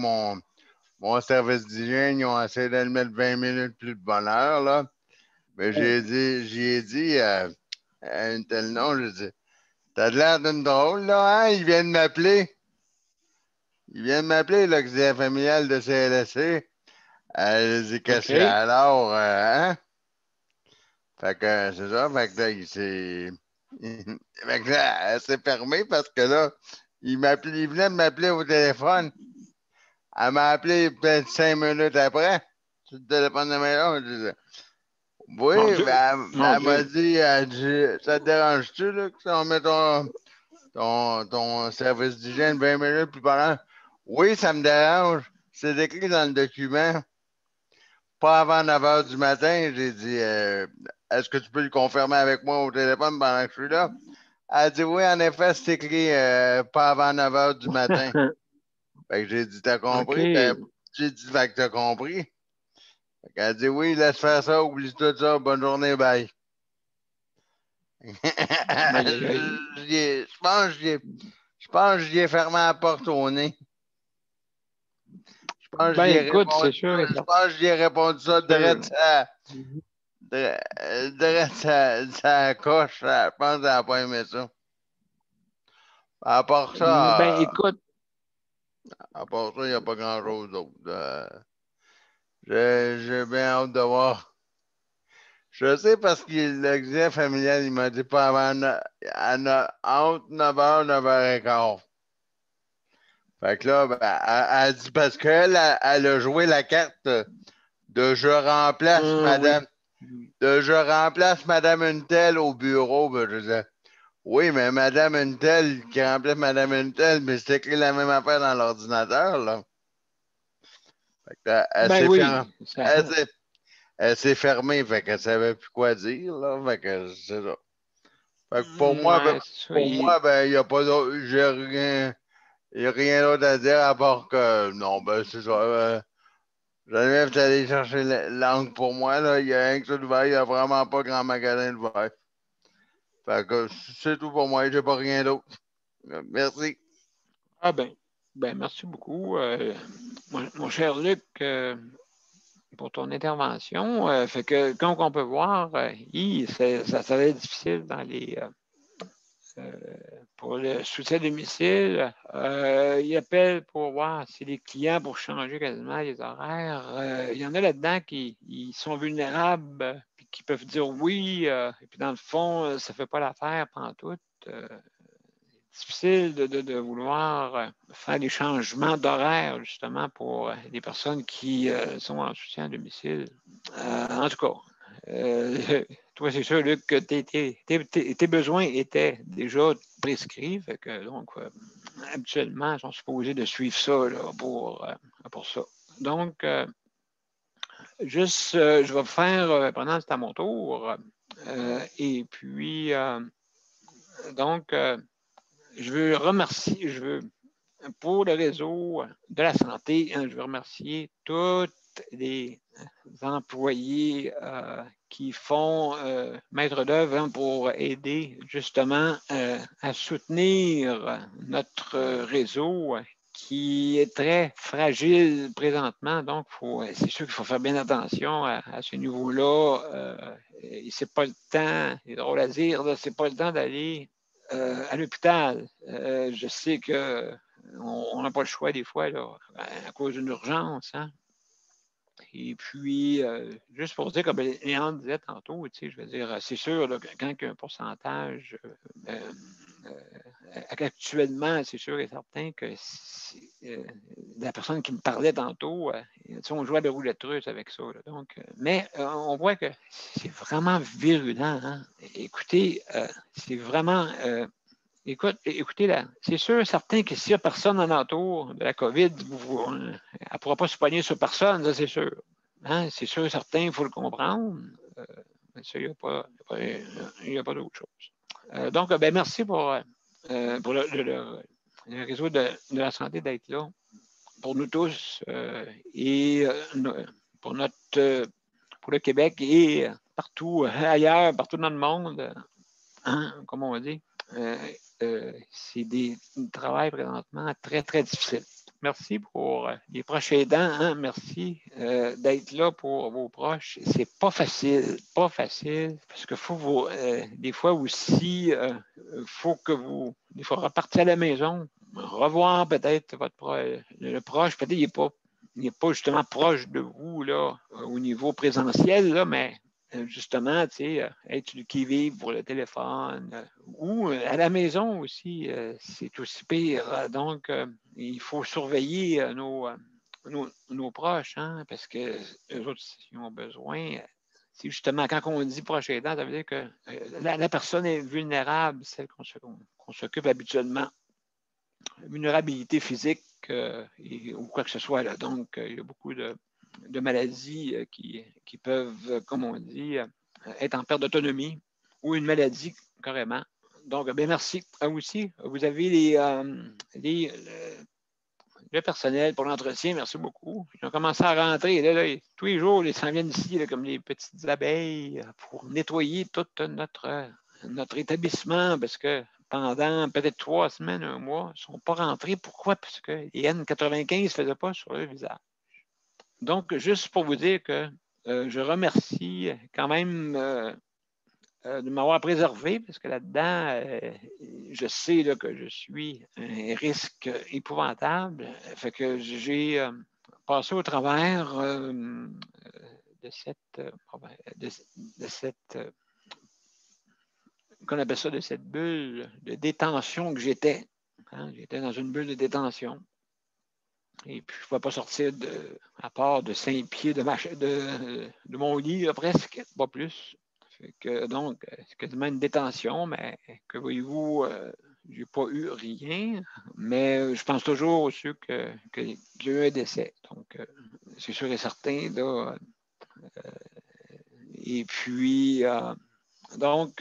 mon service d'hygiène, ils ont essayé de le mettre 20 minutes plus de bonne heure, là. Mais j'ai dit à un tel nom, j'ai dit, t'as de l'air d'une drôle, là, hein? Il vient de m'appeler. Il vient de m'appeler, l'auxiliaire familial de CLSC. Elle dit que c'est OK. alors, hein? Fait que c'est ça, fait que là, il s'est. Fait que là, elle s'est fermée parce que là, il venait de m'appeler au téléphone. Elle m'a appelé peut-être 5 minutes après. Sur le téléphone de la maison. Je disais, Mon oui, Dieu. ben, Mon elle m'a Dieu. dit, ça te dérange-tu, là, que on met ton service d'hygiène 20 minutes plus pendant? Oui, ça me dérange. C'est écrit dans le document. Pas avant 9 h du matin. J'ai dit, est-ce que tu peux le confirmer avec moi au téléphone pendant que je suis là? Elle a dit, oui, en effet, c'est écrit pas avant 9 h du matin. Fait que j'ai dit, t'as compris? OK. J'ai dit, fait que t'as compris. Fait qu'elle a dit, oui, laisse faire ça, oublie tout ça, bonne journée, bye. Aïe, aïe, aïe. Je pense que j'y ai fermé la porte au nez. Je pense que Ben, écoute, c'est sûr et je certain. pense que j'y ai répondu ça direct ça. Mhm. Direct ça coche. Je pense qu'elle n'a pas aimé ça. À part Ben, ça, écoute, il n'y a pas grand-chose d'autre. J'ai bien hâte de voir. Je sais parce que l'examen familial, il m'a dit pas avant entre 9 h et 9 h 15. Fait que là, ben, elle dit parce qu'elle elle a joué la carte de je remplace oui. madame. De je remplace madame Untel au bureau. Ben, je disais, oui, mais madame Untel qui remplace madame Untel, mais c'est écrit la même affaire dans l'ordinateur, là. Fait que, elle Ben s'est fermée. oui. Ça... Elle s'est fermée, fait qu'elle savait plus quoi dire, là. Fait que c'est ça. Fait que Ouais, c'est ça. pour moi, ben, il n'y a pas d'autre. J'ai rien. Il n'y a rien d'autre à dire à part que non, ben c'est ça. Geneviève, t'es allé chercher la langue pour moi, là. Il y a rien que ça d'ouvert. Il n'y a vraiment pas grand magasin d'ouvert. Fait que c'est tout pour moi. J'ai pas rien d'autre. Merci. Ah ben, merci beaucoup, mon cher Luc, pour ton intervention. Fait que, comme on peut voir, ça va être difficile dans les pour le soutien à domicile. Il appelle pour voir si les clients pour changer quasiment les horaires. Il y en a là-dedans qui ils sont vulnérables, puis qui peuvent dire oui, et puis dans le fond, ça ne fait pas l'affaire pantoute. Difficile de vouloir faire des changements d'horaire, justement, pour les personnes qui sont en soutien à domicile. En tout cas, toi, c'est sûr, Luc, que tes besoins étaient déjà prescrits. Fait que, donc, habituellement, ils sont supposés de suivre ça là, pour ça. Donc, je vais faire, pendant c'est à mon tour. Et puis, donc, je veux remercier, pour le réseau de la santé, je veux remercier tous les employés qui font maître d'œuvre pour aider justement à soutenir notre réseau qui est très fragile présentement. Donc, c'est sûr qu'il faut faire bien attention à ce niveau-là. C'est pas le temps, c'est drôle à dire, c'est pas le temps d'aller à l'hôpital. Je sais qu'on n'a pas le choix des fois là, à cause d'une urgence. Hein? Et puis, juste pour dire, comme Léon disait tantôt, je veux dire, c'est sûr là, quand il y a un pourcentage, actuellement, c'est sûr et certain que la personne qui me parlait tantôt, on jouait de roulette russe avec ça. Là, donc, mais on voit que c'est vraiment virulent. Hein? Écoutez, c'est vraiment... écoutez, là, c'est sûr, certain que s'il n'y a personne en entour de la COVID, elle ne pourra pas se pogner sur personne, ça, c'est sûr. Hein? C'est sûr, certain, il faut le comprendre. Mais ça, il n'y a pas d'autre chose. Donc, ben, merci pour le réseau de la santé d'être là pour nous tous et pour pour le Québec et partout ailleurs, partout dans le monde, hein, comme on dit. C'est un travail présentement très, très difficile. Merci pour les proches aidants. Hein? Merci d'être là pour vos proches. C'est pas facile, pas facile, parce que faut vous, des fois aussi, faut que vous, des fois, repartir à la maison, revoir peut-être le proche. Peut-être il n'est pas justement proche de vous là, au niveau présentiel, là, mais justement, tu sais, être sur le qui-vive pour le téléphone ou à la maison aussi, c'est aussi pire. Donc, il faut surveiller nos proches, hein, parce que eux autres, ils ont besoin. C'est justement quand on dit proche aidant, ça veut dire que la personne est vulnérable, celle qu'on s'occupe habituellement. Vulnérabilité physique ou quoi que ce soit. Là. Donc, il y a beaucoup de maladies qui peuvent, comme on dit, être en perte d'autonomie ou une maladie carrément. Donc, bien merci. Aussi, vous avez le personnel pour l'entretien, merci beaucoup. Ils ont commencé à rentrer. Là, tous les jours, ils s'en viennent ici là, comme les petites abeilles pour nettoyer tout notre établissement parce que pendant peut-être 3 semaines, 1 mois, ils ne sont pas rentrés. Pourquoi? Parce que les N95 ne faisaient pas sur leur visage. Donc, juste pour vous dire que je remercie quand même de m'avoir préservé, parce que là-dedans, je sais là, que je suis un risque épouvantable. Fait que j'ai passé au travers de cette qu'on appelle ça, de cette bulle de détention que j'étais. Hein? J'étais dans une bulle de détention. Et puis, je ne pouvais pas sortir à part de 5 pieds de mon lit, là, presque, pas plus. Fait que, donc, c'est quasiment une détention, mais que voyez-vous, je n'ai pas eu rien. Mais je pense toujours aussi qu'il y a eu un décès. Donc, c'est sûr et certain. Là, et puis, donc,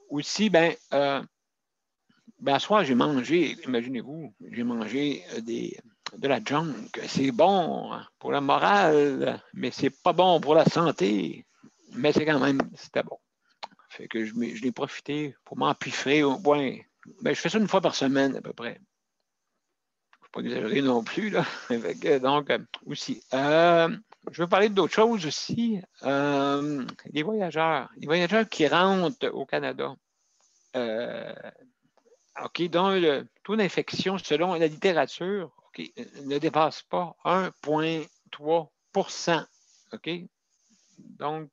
aussi, à soir, j'ai mangé, imaginez-vous, j'ai mangé de la junk. C'est bon pour la morale, mais c'est pas bon pour la santé. Mais c'est quand même, c'était bon. Fait que je l'ai profité pour m'empiffrer au moins. Je fais ça 1 fois par semaine à peu près. Je ne vais pas exagérer non plus, là. Fait que, donc, aussi. Je veux parler d'autres choses aussi. Les voyageurs. Les voyageurs qui rentrent au Canada. OK, donc le taux d'infection, selon la littérature, OK, ne dépasse pas 1,3 %. OK? Donc,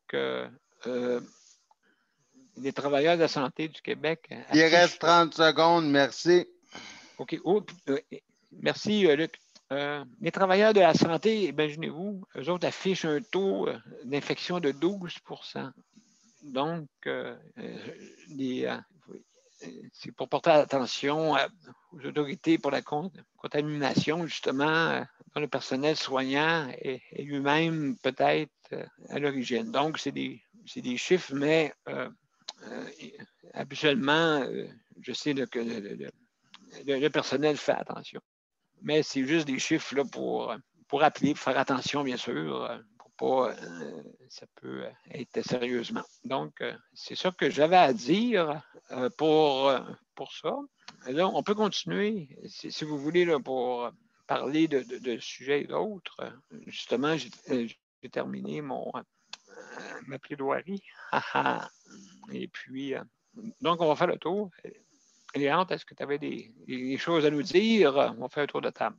les travailleurs de la santé du Québec. Il reste 30 secondes, merci. OK. Merci, Luc. Les travailleurs de la santé, imaginez-vous, eux autres affichent un taux d'infection de 12 %. Donc, c'est pour porter attention aux autorités pour la contamination, justement, dont le personnel soignant est lui-même peut-être à l'origine. Donc, c'est des chiffres, mais habituellement, je sais là, que le personnel fait attention. Mais c'est juste des chiffres là, pour appeler, pour faire attention, bien sûr, pour pas, ça peut être sérieusement. Donc, c'est ça que j'avais à dire pour ça. Là, on peut continuer, si vous voulez, là, pour parler de sujets et d'autres. Justement, j'ai terminé ma plaidoirie. Et puis, donc, on va faire le tour. Léante, est-ce que tu avais des choses à nous dire? On va faire un tour de table.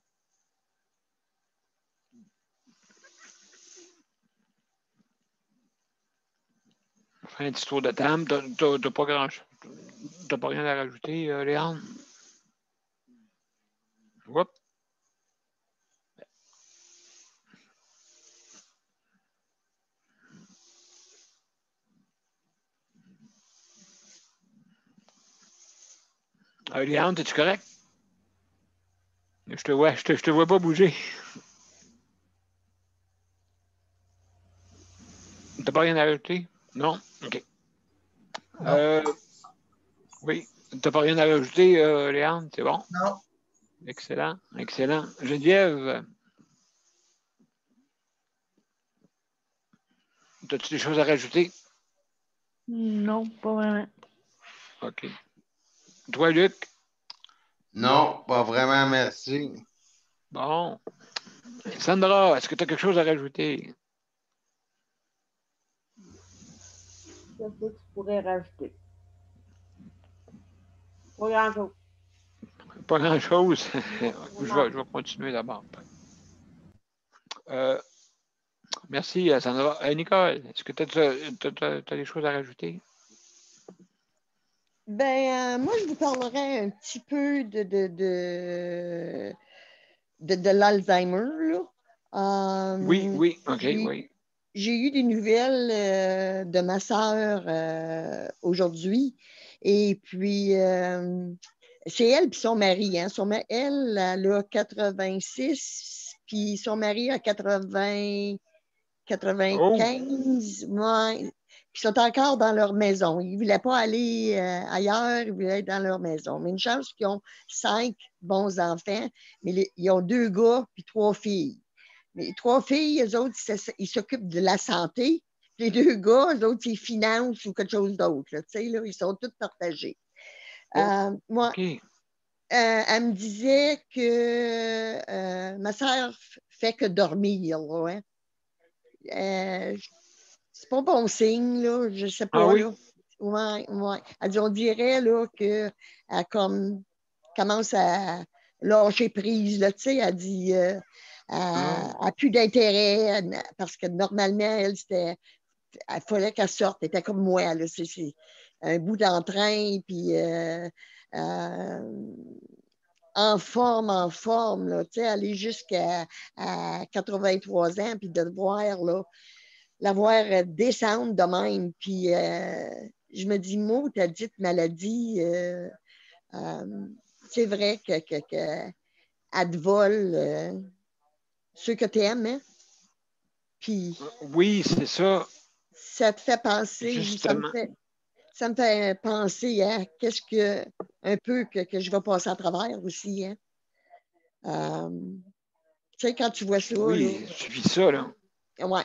On va faire un petit tour de table. Tu n'as pas rien à rajouter, Léante? Oups. Léante, es-tu correct? Je te vois pas bouger. Tu n'as pas rien à rajouter? Non? OK. Oui. Tu n'as pas rien à rajouter, Léante? C'est bon? Non. Excellent, excellent. Geneviève, as-tu des choses à rajouter? Non, pas vraiment. OK. Toi, Luc? Non, pas vraiment, merci. Bon. Sandra, est-ce que tu as quelque chose à rajouter? Qu'est-ce que tu pourrais rajouter? Pas grand-chose. Pas grand-chose. Je vais continuer d'abord. Merci, Sandra. Nicole, est-ce que tu as des choses à rajouter? Ben, moi, je vous parlerai un petit peu de l'Alzheimer, là. Oui, OK, oui. J'ai eu des nouvelles de ma sœur aujourd'hui. Et puis, c'est elle et son mari. Hein. Elle a 86, puis son mari a 80, 95. Ouais. Puis ils sont encore dans leur maison. Ils ne voulaient pas aller ailleurs, ils voulaient être dans leur maison. Mais une chance qu'ils ont 5 bons enfants, mais ils ont 2 gars puis 3 filles. Les 3 filles, eux autres, ils s'occupent de la santé. Les 2 gars, eux autres, ils financent ou quelque chose d'autre. Là, là, ils sont tous partagés. Moi, OK. elle me disait que ma soeur fait que dormir. Là, hein. C'est pas bon signe, là, je sais pas. Ah oui? Là. Ouais. Elle dit, on dirait là, qu'elle commence à lâcher prise. Là, elle dit elle n'a plus d'intérêt parce que normalement, il fallait qu'elle sorte. Elle était comme moi. Là, c'est un bout d'entrain, puis en forme, là, aller jusqu'à 83 ans, puis de voir là, la voir descendre de même. Puis je me dis, Maud, ta dite maladie, c'est vrai qu'elle te vole ceux que tu aimes. Hein? Puis oui, c'est ça. Ça te fait penser, justement. Ça me fait penser à qu'est-ce que un peu que je vais passer à travers aussi. Hein? Tu sais, quand tu vois ça. Oui, là, tu vis ça, là. Ouais.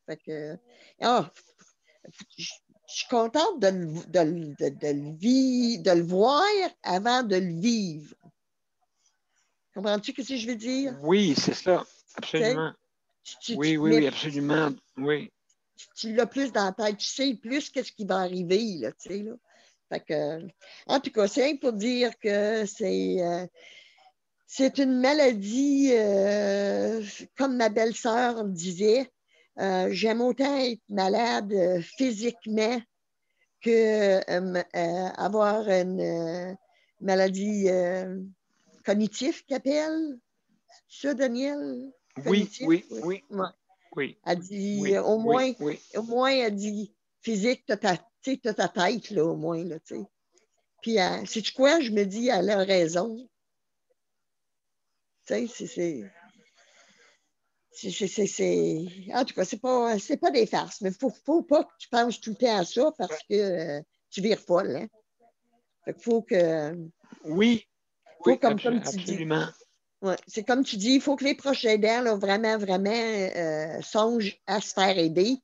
Fait que, je suis contente de le voir avant de le vivre. Comprends-tu ce que je veux dire? Oui, c'est ça. Absolument. Oui, absolument. Oui. Tu l'as plus dans la tête, tu sais plus qu'est-ce qui va arriver, là, tu sais, là. Fait que, en tout cas, c'est pour dire que c'est une maladie, comme ma belle-sœur disait, j'aime autant être malade physiquement que avoir une maladie cognitive qu'appelle. Ça, Daniel? Cognitif? Oui. Ouais. Oui. Elle dit, au moins, elle dit, physique, tu as ta tête, là, au moins, là, tu sais. Puis, sais-tu quoi? Je me dis, elle a raison. Tu sais, en tout cas, c'est pas des farces, mais faut pas que tu penses tout le temps à ça parce que tu vires folle, hein. Fait qu'il faut que... Oui, comme tu dis. absolument. Ouais, c'est comme tu dis, il faut que les proches aidants, là, vraiment, songent à se faire aider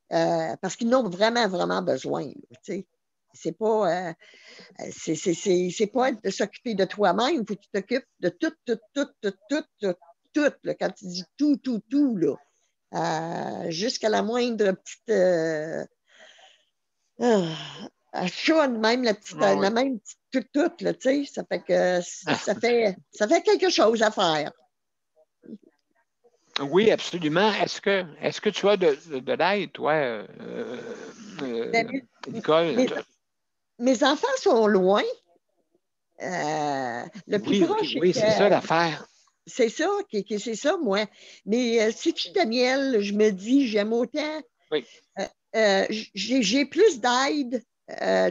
parce qu'ils en ont vraiment, vraiment besoin. Là, tu sais. C'est pas, c'est pas de s'occuper de toi-même, il faut que tu t'occupes de tout, là, quand tu dis tout, là, jusqu'à la moindre petite chaune, même la même petite toute, là, tu sais, ça fait que ça fait quelque chose à faire. Oui, absolument. Est-ce que tu as de l'aide, toi, Nicole? Mes enfants sont loin. Le plus proche, oui, c'est ça l'affaire. C'est ça, c'est ça, moi. Mais si tu, Daniel, je me dis, j'aime autant. Oui. J'ai plus d'aide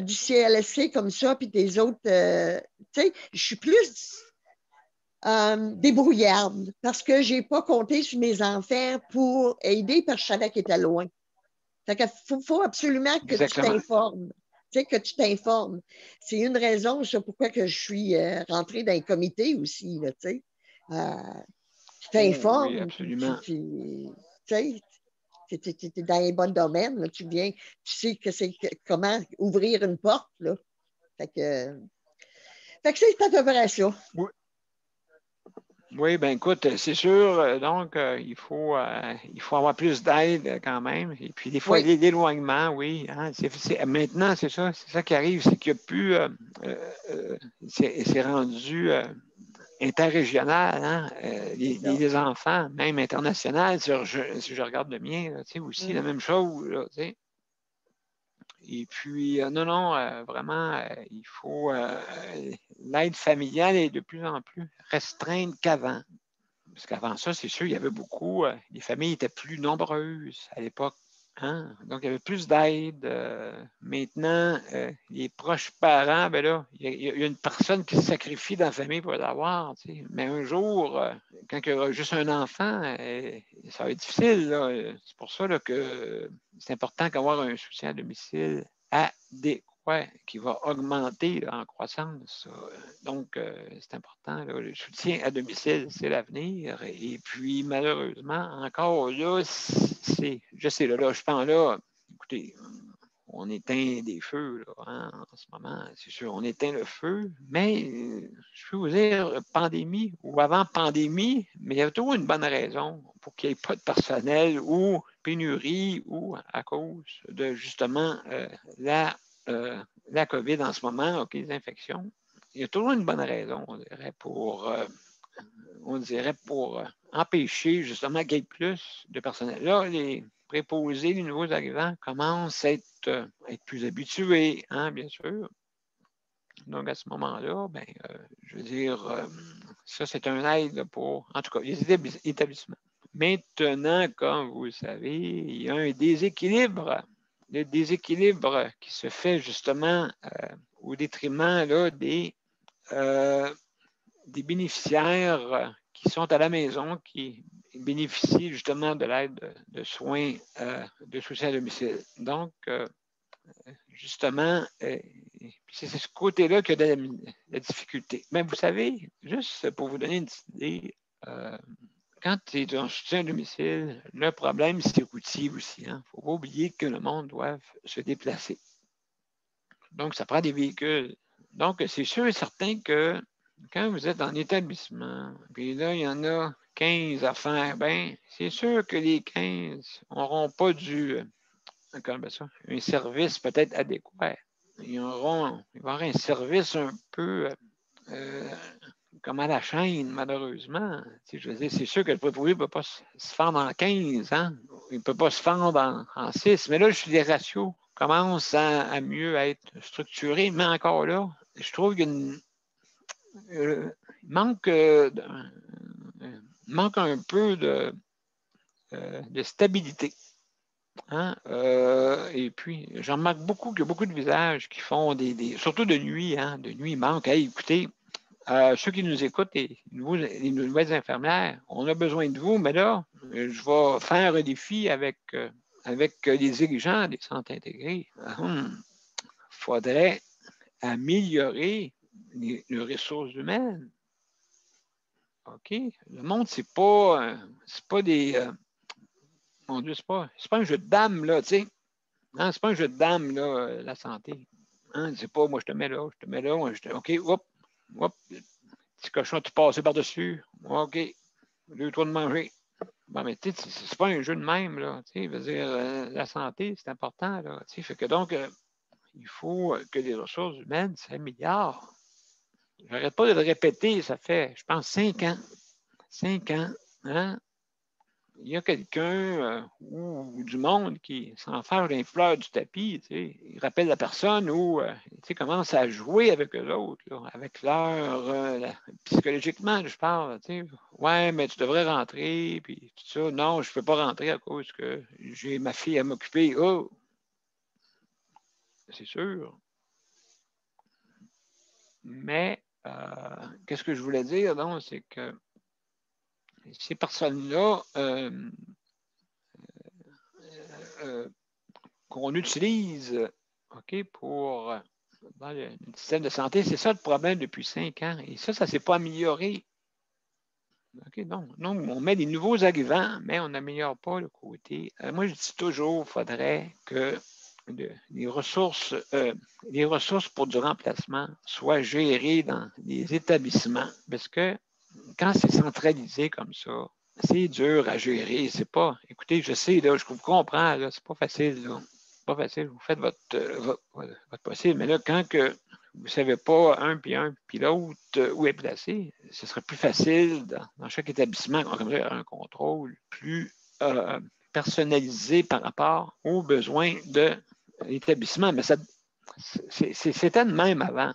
du CLSC comme ça, puis des autres. Tu sais, je suis plus débrouillarde parce que je n'ai pas compté sur mes enfants pour aider parce que je savais qu'ils étaient loin. Fait qu'il faut absolument que tu t'informes. Tu sais, que tu t'informes. C'est une raison, ça, pourquoi que je suis rentrée dans les comités aussi, là, tu sais. Tu t'informes. Oui, absolument. Tu sais, tu es dans les bons domaines, là, tu sais comment ouvrir une porte, là. Fait que c'est à peu près ça. Oui. Oui, bien écoute, c'est sûr, donc il faut avoir plus d'aide quand même. Et puis des fois, Oui. l'éloignement, oui. Hein, maintenant, c'est ça qui arrive, c'est qu'il n'y a plus, c'est rendu interrégional, hein, les enfants, même international, si je regarde le mien, là, tu sais, aussi la même chose, là, tu sais. Et puis, non, vraiment, il faut, l'aide familiale est de plus en plus restreinte qu'avant. Parce qu'avant ça, c'est sûr, il y avait beaucoup, les familles étaient plus nombreuses à l'époque. Hein? Donc, il y avait plus d'aide. Maintenant, les proches parents, ben là, il y a une personne qui se sacrifie dans la famille pour l'avoir. Tu sais. Mais un jour, quand il y aura juste un enfant, ça va être difficile. Là. C'est pour ça là, que c'est important d'avoir un soutien à domicile adéquat qui va augmenter là, en croissance. Donc, c'est important. Là. Le soutien à domicile, c'est l'avenir. Et puis, malheureusement, encore là, je sais, là, je pense là, écoutez, on éteint des feux là, hein, en ce moment, c'est sûr, on éteint le feu, mais je peux vous dire, pandémie ou avant pandémie, mais il y a toujours une bonne raison pour qu'il n'y ait pas de personnel ou pénurie ou à cause de justement la COVID en ce moment, OK, les infections. Il y a toujours une bonne raison, on dirait pour empêcher justement qu'il y ait plus de personnel. Là, les préposés, les nouveaux arrivants commencent à être plus habitués, hein, bien sûr. Donc, à ce moment-là, ben, je veux dire, ça, c'est un aide pour, en tout cas, les établissements. Maintenant, comme vous le savez, il y a un déséquilibre. Le déséquilibre qui se fait justement au détriment là, des bénéficiaires qui sont à la maison, qui bénéficient justement de l'aide de soins de soutien à domicile. Donc, justement, c'est ce côté-là qui a de la difficulté. Mais vous savez, juste pour vous donner une petite idée, quand tu es en soutien à domicile, le problème, c'est routier aussi. Il ne faut pas oublier que le monde doit se déplacer. Donc, ça prend des véhicules. Donc, c'est sûr et certain que quand vous êtes en établissement, puis là, il y en a 15 à faire, bien, c'est sûr que les 15 n'auront pas un service peut-être adéquat. Il va y avoir un service un peu comme à la chaîne, malheureusement. Je veux dire, c'est sûr que le préposé ne peut pas se fendre en 15, hein? Il ne peut pas se fendre en 6. Mais là, les ratios commencent à mieux être structurés. Mais encore là, je trouve qu'il manque un peu de stabilité. Hein? Et puis, j'en remarque beaucoup qu'il y a beaucoup de visages qui font surtout de nuit, hein? De nuit, il manque. Hey, écoutez, ceux qui nous écoutent, les nouvelles infirmières, on a besoin de vous, mais là, je vais faire un défi avec les dirigeants des centres intégrés. Il faudrait améliorer les ressources humaines. OK? Le monde, c'est pas des. Mon Dieu, c'est pas un jeu de dames, là, tu sais. Hein, c'est pas un jeu de dames, là, la santé. Hein, c'est pas, moi, je te mets là, moi, OK, hop, petit cochon, tu passes par-dessus. OK, 2-3 de manger. Bon, mais tu sais, c'est pas un jeu de même, là. Tu sais, veut dire, la santé, c'est important, là. Tu sais, fait que donc, il faut que les ressources humaines s'améliorent. Je n'arrête pas de le répéter, ça fait, je pense, 5 ans. 5 ans, hein? Il y a quelqu'un ou du monde qui s'enferme dans les fleurs du tapis, tu sais, il rappelle la personne ou commence à jouer avec eux autres, là, avec leur psychologiquement, je parle, tu sais, ouais, mais tu devrais rentrer, puis tout ça, non, je ne peux pas rentrer à cause que j'ai ma fille à m'occuper. Oh, c'est sûr. Mais qu'est-ce que je voulais dire, donc, c'est que ces personnes-là qu'on utilise pour dans le système de santé, c'est ça le problème depuis 5 ans. Et ça ne s'est pas amélioré. OK, donc, on met des nouveaux arrivants, mais on n'améliore pas le côté. Moi, je dis toujours qu'il faudrait que les ressources pour du remplacement soient gérées dans les établissements. Parce que quand c'est centralisé comme ça, c'est dur à gérer. C'est pas. Écoutez, je sais, là, je vous comprends, là, c'est pas facile, là. C'est pas facile. Vous faites votre possible. Mais là, quand que vous ne savez pas un, puis l'autre, où est placé, ce serait plus facile dans chaque établissement qu'on aurait un contrôle plus personnalisé par rapport aux besoins de l'établissement. Mais c'était de même avant.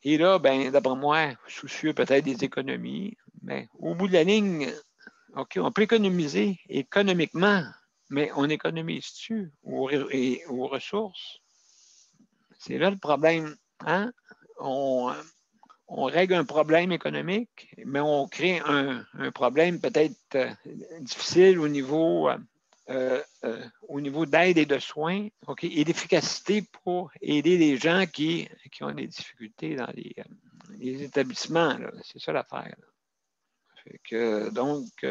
Et là, ben, d'après moi, soucieux peut-être des économies, mais au bout de la ligne, OK, on peut économiser économiquement, mais on économise-tu aux ressources? C'est là le problème. Hein? On règle un problème économique, mais on crée un problème peut-être difficile au niveau d'aide et de soins, OK, et d'efficacité pour aider les gens qui ont des difficultés dans les établissements. C'est ça l'affaire. Donc,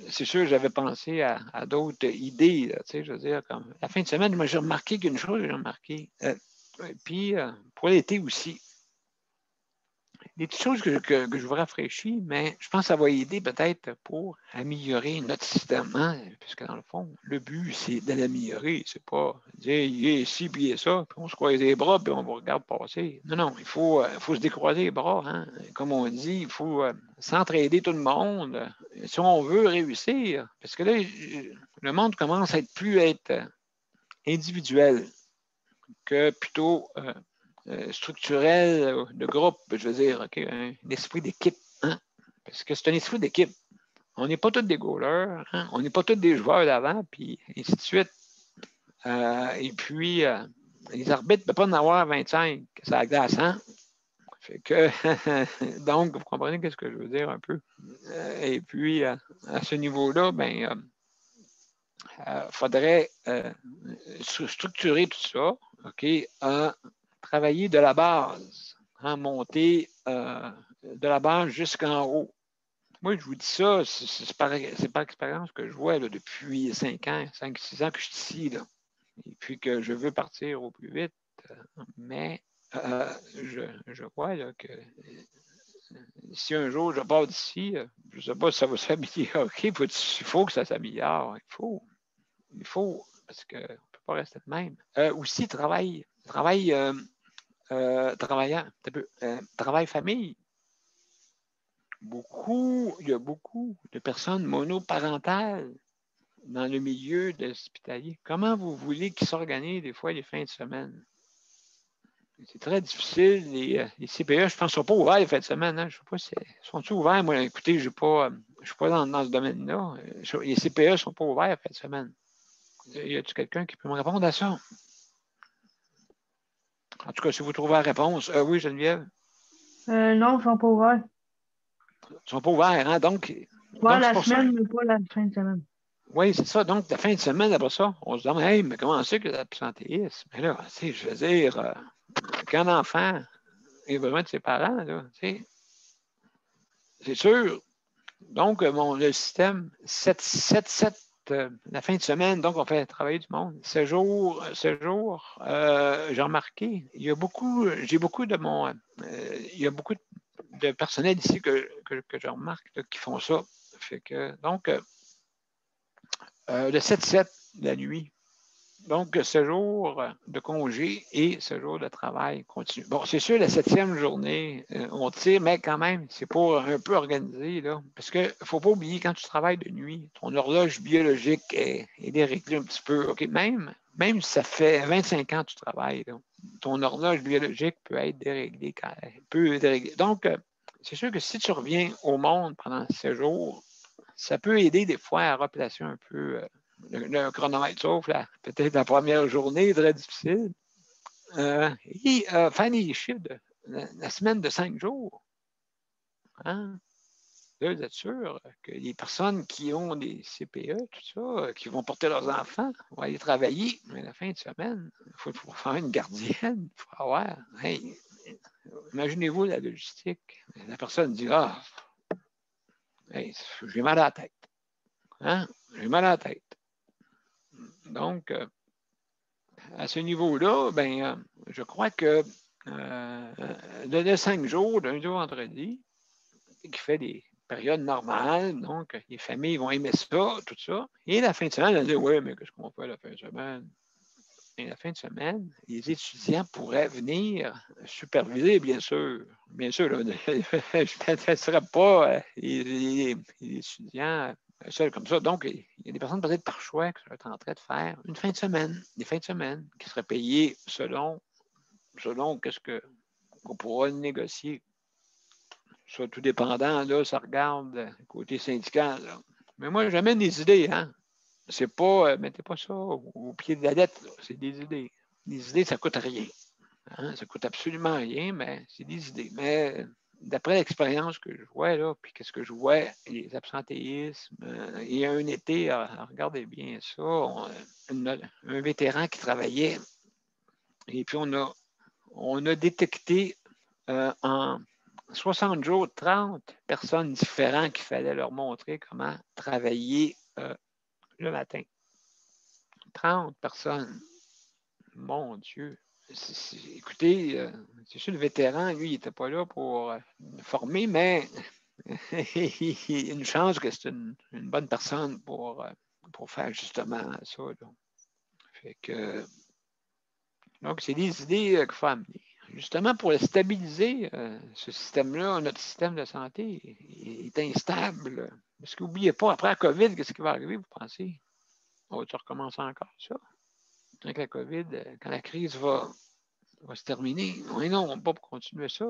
c'est sûr, j'avais pensé à d'autres idées. Là, je veux dire, comme la fin de semaine, moi, j'ai remarqué qu'une chose, puis pour l'été aussi. Des petites choses que je vous rafraîchis, mais je pense que ça va aider peut-être pour améliorer notre système. Hein? Puisque dans le fond, le but, c'est de l'améliorer. C'est pas dire il est ici, puis il est ça, puis on se croise les bras, puis on vous regarde passer. Non, il faut se décroiser les bras. Hein? Comme on dit, il faut s'entraider tout le monde si on veut réussir. Parce que là, le monde commence à être individuel que plutôt structurel de groupe, je veux dire, okay, un esprit d'équipe. Hein? Parce que c'est un esprit d'équipe. On n'est pas tous des goalers, hein? On n'est pas tous des joueurs d'avant, puis ainsi de suite. Et puis, les arbitres ne peuvent pas en avoir 25, ça agace, hein? Fait que, donc, vous comprenez ce que je veux dire un peu. Et puis, à ce niveau-là, ben, faudrait structurer tout ça, OK, travailler de la base, hein, monter de la base jusqu'en haut. Moi, je vous dis ça, c'est par expérience que je vois là, depuis 5 ans, 5-6 ans que je suis ici, là, et puis que je veux partir au plus vite. Mais je vois là, que si un jour je pars d'ici, je ne sais pas si ça va s'améliorer. Il faut que ça s'améliore. Il faut, parce qu'on ne peut pas rester de même. Aussi, travail famille. Il y a beaucoup de personnes monoparentales dans le milieu de l'hospitalier. Comment vous voulez qu'ils s'organisent des fois les fins de semaine? C'est très difficile. Les CPE, je pense, ne sont pas ouverts les fins de semaine. Hein? Je ne sais pas si sont-ils ouverts. Moi, écoutez, je ne suis pas dans ce domaine-là. Les CPE ne sont pas ouverts la fin de semaine. Y a-t-il quelqu'un qui peut me répondre à ça? En tout cas, si vous trouvez la réponse. Oui, Geneviève? Non, ils ne sont pas ouverts. Ils ne sont pas ouverts, hein? Donc la semaine, mais pas la fin de semaine. Oui, c'est ça. Donc, la fin de semaine, après ça, on se demande, hey, mais comment c'est que l'absentéisme? Mais là, je veux dire, qu'un enfant ait besoin de ses parents, là, c'est sûr. Donc, le système, 7 la fin de semaine, donc on fait travailler du monde. Ce jour, j'ai remarqué, il y a beaucoup de personnel ici que je remarque là, qui font ça. Fait que, donc, le 7-7, la nuit. Donc, ce jour de congé et ce jour de travail continue. Bon, c'est sûr, la 7e journée, on tire, mais quand même, c'est pour un peu organiser, là. Parce qu'il ne faut pas oublier, quand tu travailles de nuit, ton horloge biologique est déréglée un petit peu. OK, même si ça fait 25 ans que tu travailles, là, ton horloge biologique peut être déréglée. Donc, c'est sûr que si tu reviens au monde pendant 7 jours, ça peut aider des fois à replacer un peu le chronomètre, sauf peut-être la première journée, très difficile. Et faire des chiffres de la semaine de 5 jours. Hein? Là, vous êtes sûr que les personnes qui ont des CPE, tout ça, qui vont porter leurs enfants, vont aller travailler, mais la fin de semaine, il faut faire une gardienne, il faut avoir. Hey, imaginez-vous la logistique. La personne dit, hey, j'ai mal à la tête. Hein? J'ai mal à la tête. Donc, à ce niveau-là, je crois que de 5 jours, lundi au vendredi, qui fait des périodes normales. Donc, les familles vont aimer ça, tout ça. Et la fin de semaine, elle dit, oui, mais qu'est-ce qu'on fait la fin de semaine? Et la fin de semaine, les étudiants pourraient venir superviser, bien sûr. Bien sûr, là, je ne laisserai pas les étudiants seuls comme ça. Donc, il y a des personnes peut-être par choix qui seraient en train de faire une fin de semaine, des fins de semaine qui seraient payées selon qu'est-ce qu'on pourra négocier. Ça, tout dépendant, là, ça regarde côté syndical. Là. Mais moi, j'amène des idées, hein. C'est pas, mettez pas ça au pied de la lettre, là. C'est des idées. Des idées, ça coûte rien. Hein? Ça coûte absolument rien, mais c'est des idées. Mais d'après l'expérience que je vois, là, puis qu'est-ce que je vois, les absentéismes, il y a un été, regardez bien ça, un vétéran qui travaillait, et puis on a détecté en 60 jours, 30 personnes différentes qu'il fallait leur montrer comment travailler le matin. 30 personnes. Mon Dieu. Écoutez, c'est sûr, le vétéran, lui, il n'était pas là pour former, mais il a une chance que c'est une bonne personne pour faire justement ça. Là. Fait que, donc, c'est des idées qu'il faut amener. Justement, pour stabiliser ce système-là, notre système de santé est instable. Parce qu'oubliez pas, après la COVID, qu'est-ce qui va arriver, vous pensez? On va-tu recommencer encore ça? Avec la COVID, quand la crise va se terminer. Oui, non, on ne va pas continuer ça.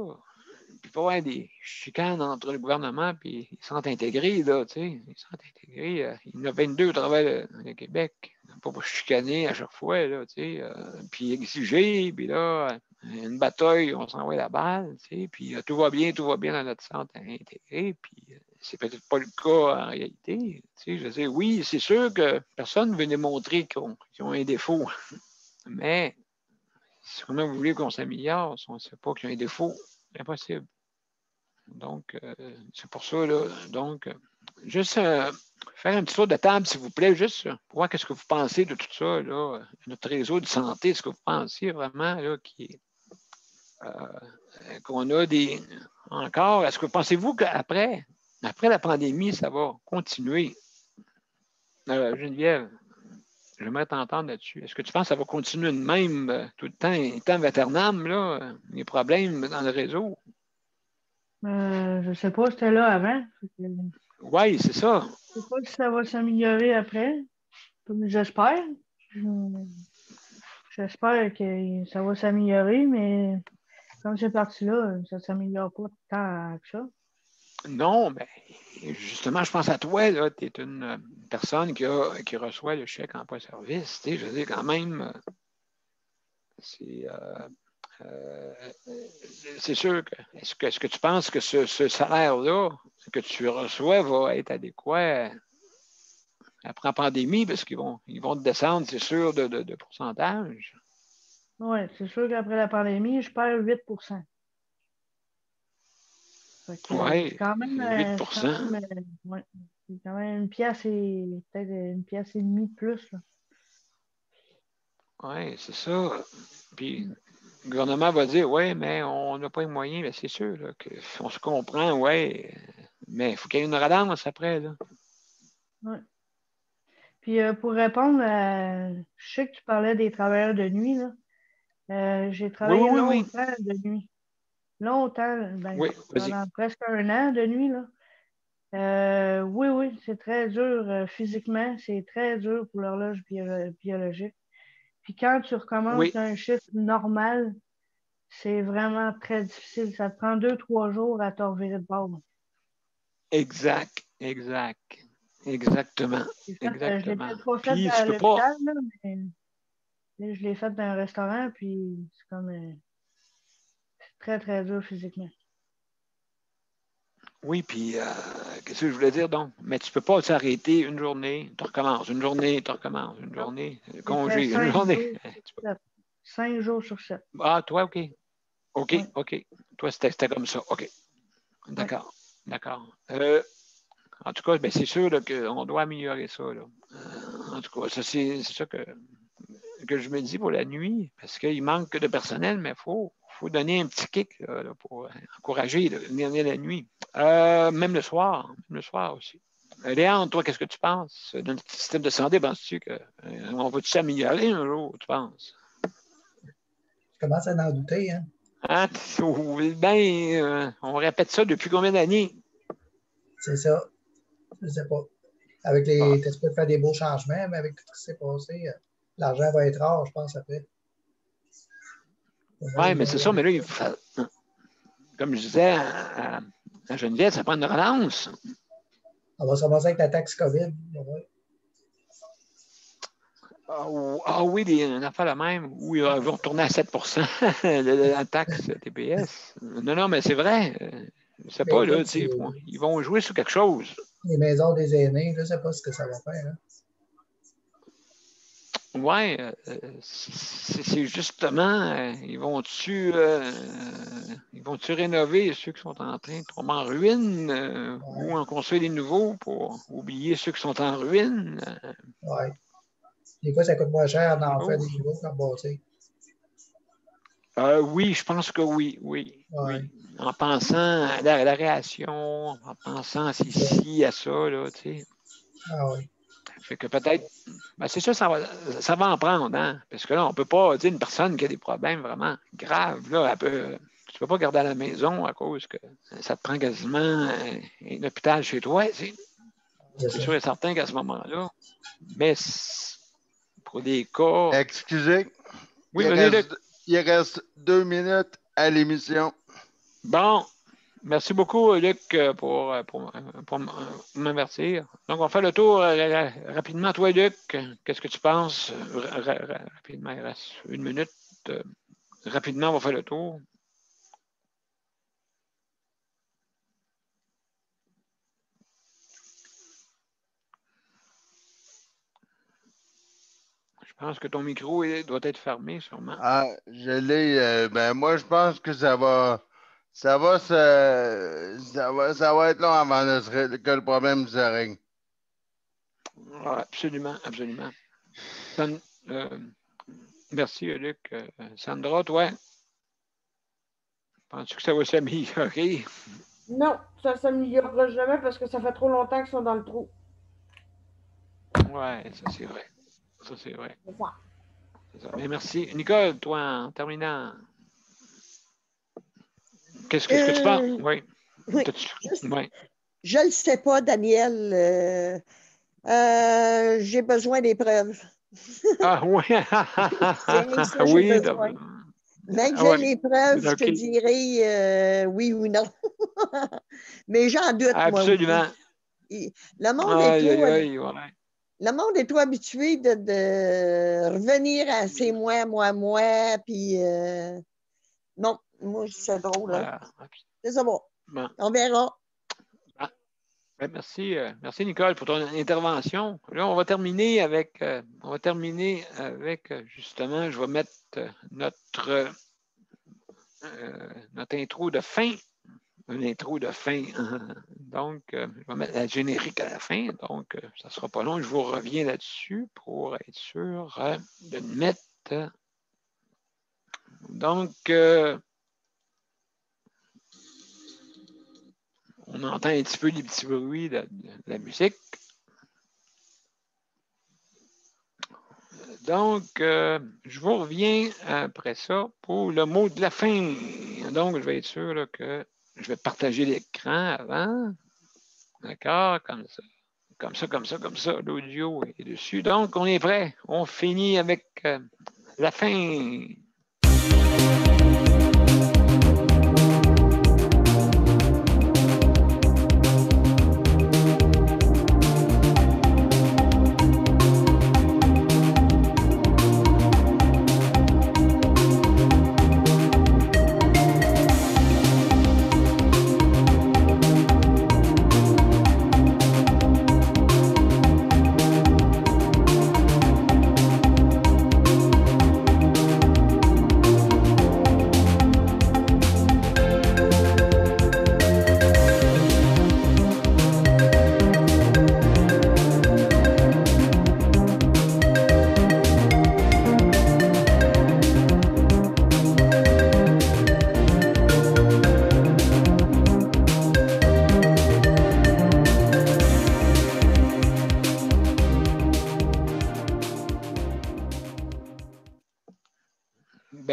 Puis il va y avoir des chicanes entre le gouvernement et les centres intégrés, là, tu sais. Les centres intégrés, il y en a 22 au travers le Québec. Pas pour chicaner à chaque fois, là, tu sais. Puis exiger, puis là, une bataille, on s'envoie la balle, tu sais. Puis tout va bien dans notre centre intégré. Puis c'est peut-être pas le cas en réalité. Tu sais, je veux dire, oui, c'est sûr que personne ne veut démontrer qu'ils ont un défaut. Mais si vraiment vous voulez qu'on s'améliore, si on ne sait pas qu'il y a un défaut, c'est impossible. Donc, c'est pour ça, là. Donc, juste faire un petit tour de table, s'il vous plaît, juste pour voir qu'est-ce que vous pensez de tout ça, là, notre réseau de santé, est-ce que vous pensez vraiment là, qu'on a des... Encore, est-ce que pensez-vous qu'après la pandémie, ça va continuer? Geneviève, j'aimerais t'entendre là-dessus. Est-ce que tu penses que ça va continuer de même tout le temps, étant véternam, là, les problèmes dans le réseau? Je ne sais pas, c'était là avant. Oui, c'est ça. Je ne sais pas si ça va s'améliorer après. J'espère. J'espère que ça va s'améliorer, mais comme c'est parti là, ça ne s'améliore pas tant que ça. Non, mais justement, je pense à toi, là, tu es une personne qui reçoit le chèque emploi-service. Tu sais, je veux dire, quand même, c'est sûr que est-ce que tu penses que ce salaire-là que tu reçois va être adéquat après la pandémie, parce qu'ils vont te descendre, c'est sûr, de pourcentage? Oui, c'est sûr qu'après la pandémie, je perds 8 %. Oui, c'est quand même, 8 c'est quand même une pièce et peut-être une pièce et demie de plus. Oui, c'est ça. Puis le gouvernement va dire, oui, mais on n'a pas les moyens. Bien, c'est sûr qu'on se comprend, oui, mais il faut qu'il y ait une relance après. Là. Ouais. Puis pour répondre, je sais que tu parlais des travailleurs de nuit. Là. J'ai travaillé Oui. longtemps de nuit. Longtemps, Oui, vas-y. pendant presque un an de nuit. Là. Oui, c'est très dur physiquement. C'est très dur pour l'horloge biologique. Puis quand tu recommences Oui, un chiffre normal, c'est vraiment très difficile. Ça te prend 2-3 jours à te revirer de bord. exactement. Je l'ai peut-être pas fait Puis tu à peux pas. l'hôpital, là, mais je l'ai fait dans un restaurant, puis c'est comme c'est très, très dur physiquement. Oui, puis qu'est-ce que je voulais dire donc? Mais tu peux pas t'arrêter une journée, tu recommences, une journée, tu recommences, une Non. journée, C'était congé, une 5 journée. jours sur 7. 5 jours sur 7. Ah, toi, OK. OK, Oui. OK. Toi, c'était comme ça. OK. D'accord. En tout cas, ben, c'est sûr là, qu'on doit améliorer ça. Là. En tout cas, ça, c'est ça que je me dis pour la nuit, parce qu'il manque de personnel, mais il faut donner un petit kick là, pour encourager de venir la nuit. Même le soir aussi. Léon, toi, qu'est-ce que tu penses? Dans notre système de santé, penses-tu qu'on va-tu s'améliorer un jour, tu penses? Je commence à en douter, hein? Hein? On répète ça depuis combien d'années? C'est ça. Je ne sais pas. Avec les. Tu peux faire des beaux changements, mais avec tout ce qui s'est passé, l'argent va être rare, je pense, après. Oui, mais c'est ça, mais là, comme je disais à Geneviève, ça prend une relance. On va se ramasser avec la taxe COVID. Ouais. Ah oui, une affaire la même. Oui, ils vont retourner à 7 la taxe TPS. Non, mais c'est vrai. Je ne sais pas, là, ils vont jouer sur quelque chose. Les maisons des aînés, je ne sais pas ce que ça va faire. Hein? Oui, c'est justement, ils vont-tu rénover ceux qui sont en train de tomber en ruine ou en construire des nouveaux pour oublier ceux qui sont en ruine? Oui. Des fois, ça coûte moins cher d'en faire des nouveaux qu'en bâtir. Oui, je pense que oui. Oui. En pensant à la réaction, en pensant à ceci, à ça, là, tu sais. Ah oui. Fait que peut-être, c'est ça, ça va en prendre, hein? Parce que là, on ne peut pas dire une personne qui a des problèmes vraiment graves, là, tu ne peux pas garder à la maison à cause que ça te prend quasiment un hôpital chez toi, tu sais. C'est sûr et certain qu'à ce moment-là, mais pour des cas... Excusez. Oui, vas-y, il reste 2 minutes à l'émission. Bon. Merci beaucoup, Luc, pour m'avertir. Donc, on fait le tour rapidement. Toi, Luc, qu'est-ce que tu penses? Rapidement, il reste 1 minute. Rapidement, on va faire le tour. Je pense que ton micro doit être fermé, sûrement. Ah, je l'ai. Moi, je pense que ça va être long avant que le problème se règle. Absolument. Merci, Luc. Sandra, toi, penses-tu que ça va s'améliorer? Non, ça ne s'améliorera jamais parce que ça fait trop longtemps qu'ils sont dans le trou. Oui, ça c'est vrai. C'est ça. Mais merci. Nicole, toi, en terminant, qu'est-ce que tu penses? Oui. Je ne le sais pas, Daniel. J'ai besoin des preuves. Ah oui. Oui. Dès que j'ai les preuves, je te dirai oui ou non. Mais j'en doute, absolument. Moi aussi. Le monde est trop habitué de revenir à ces moi, puis non, moi, c'est drôle. Hein? C'est ça, bon. On verra. Merci, Nicole, pour ton intervention. Là, on va terminer avec justement, je vais mettre notre intro de fin. Une intro de fin. Donc, je vais mettre la générique à la fin. Donc, ça ne sera pas long. Je vous reviens là-dessus pour être sûr de mettre. Donc, on entend un petit peu les petits bruits de la musique. Donc, je vous reviens après ça pour le mot de la fin. Donc, je vais être sûr là, que je vais partager l'écran avant. D'accord? Comme ça. L'audio est dessus. Donc, on est prêt. On finit avec la fin.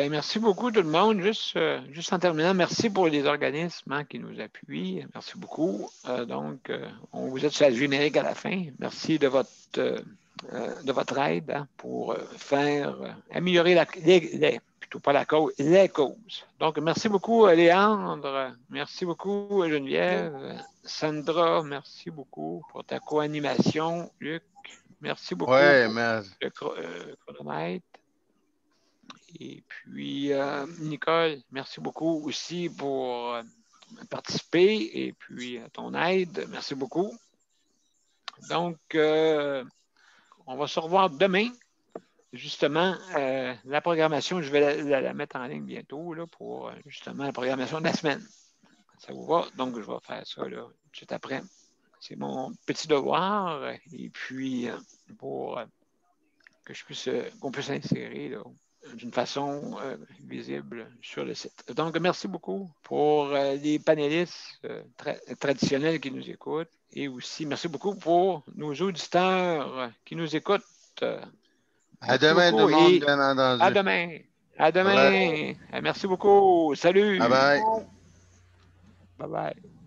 Ben, merci beaucoup tout le monde. Juste en terminant, merci pour les organismes qui nous appuient. Merci beaucoup. On vous êtes sur la générique à la fin. Merci de votre aide pour faire améliorer plutôt pas la cause, les causes. Donc, merci beaucoup, Léandre. Merci beaucoup, Geneviève. Sandra, merci beaucoup pour ta co-animation. Luc, merci beaucoup Oui, pour merci. le chronomètre. Et puis, Nicole, merci beaucoup aussi pour participer et puis ton aide. Merci beaucoup. Donc, on va se revoir demain. Justement, la programmation, je vais la mettre en ligne bientôt là, pour justement la programmation de la semaine. Ça vous va? Donc, je vais faire ça là, tout de suite après. C'est mon petit devoir. Et puis, pour qu'on puisse insérer là, d'une façon visible sur le site. Donc, merci beaucoup pour les panélistes traditionnels qui nous écoutent et aussi merci beaucoup pour nos auditeurs qui nous écoutent. À demain, tout le monde, bien entendu. À demain. À demain. Ouais. Merci beaucoup. Salut. Bye bye. Bye bye.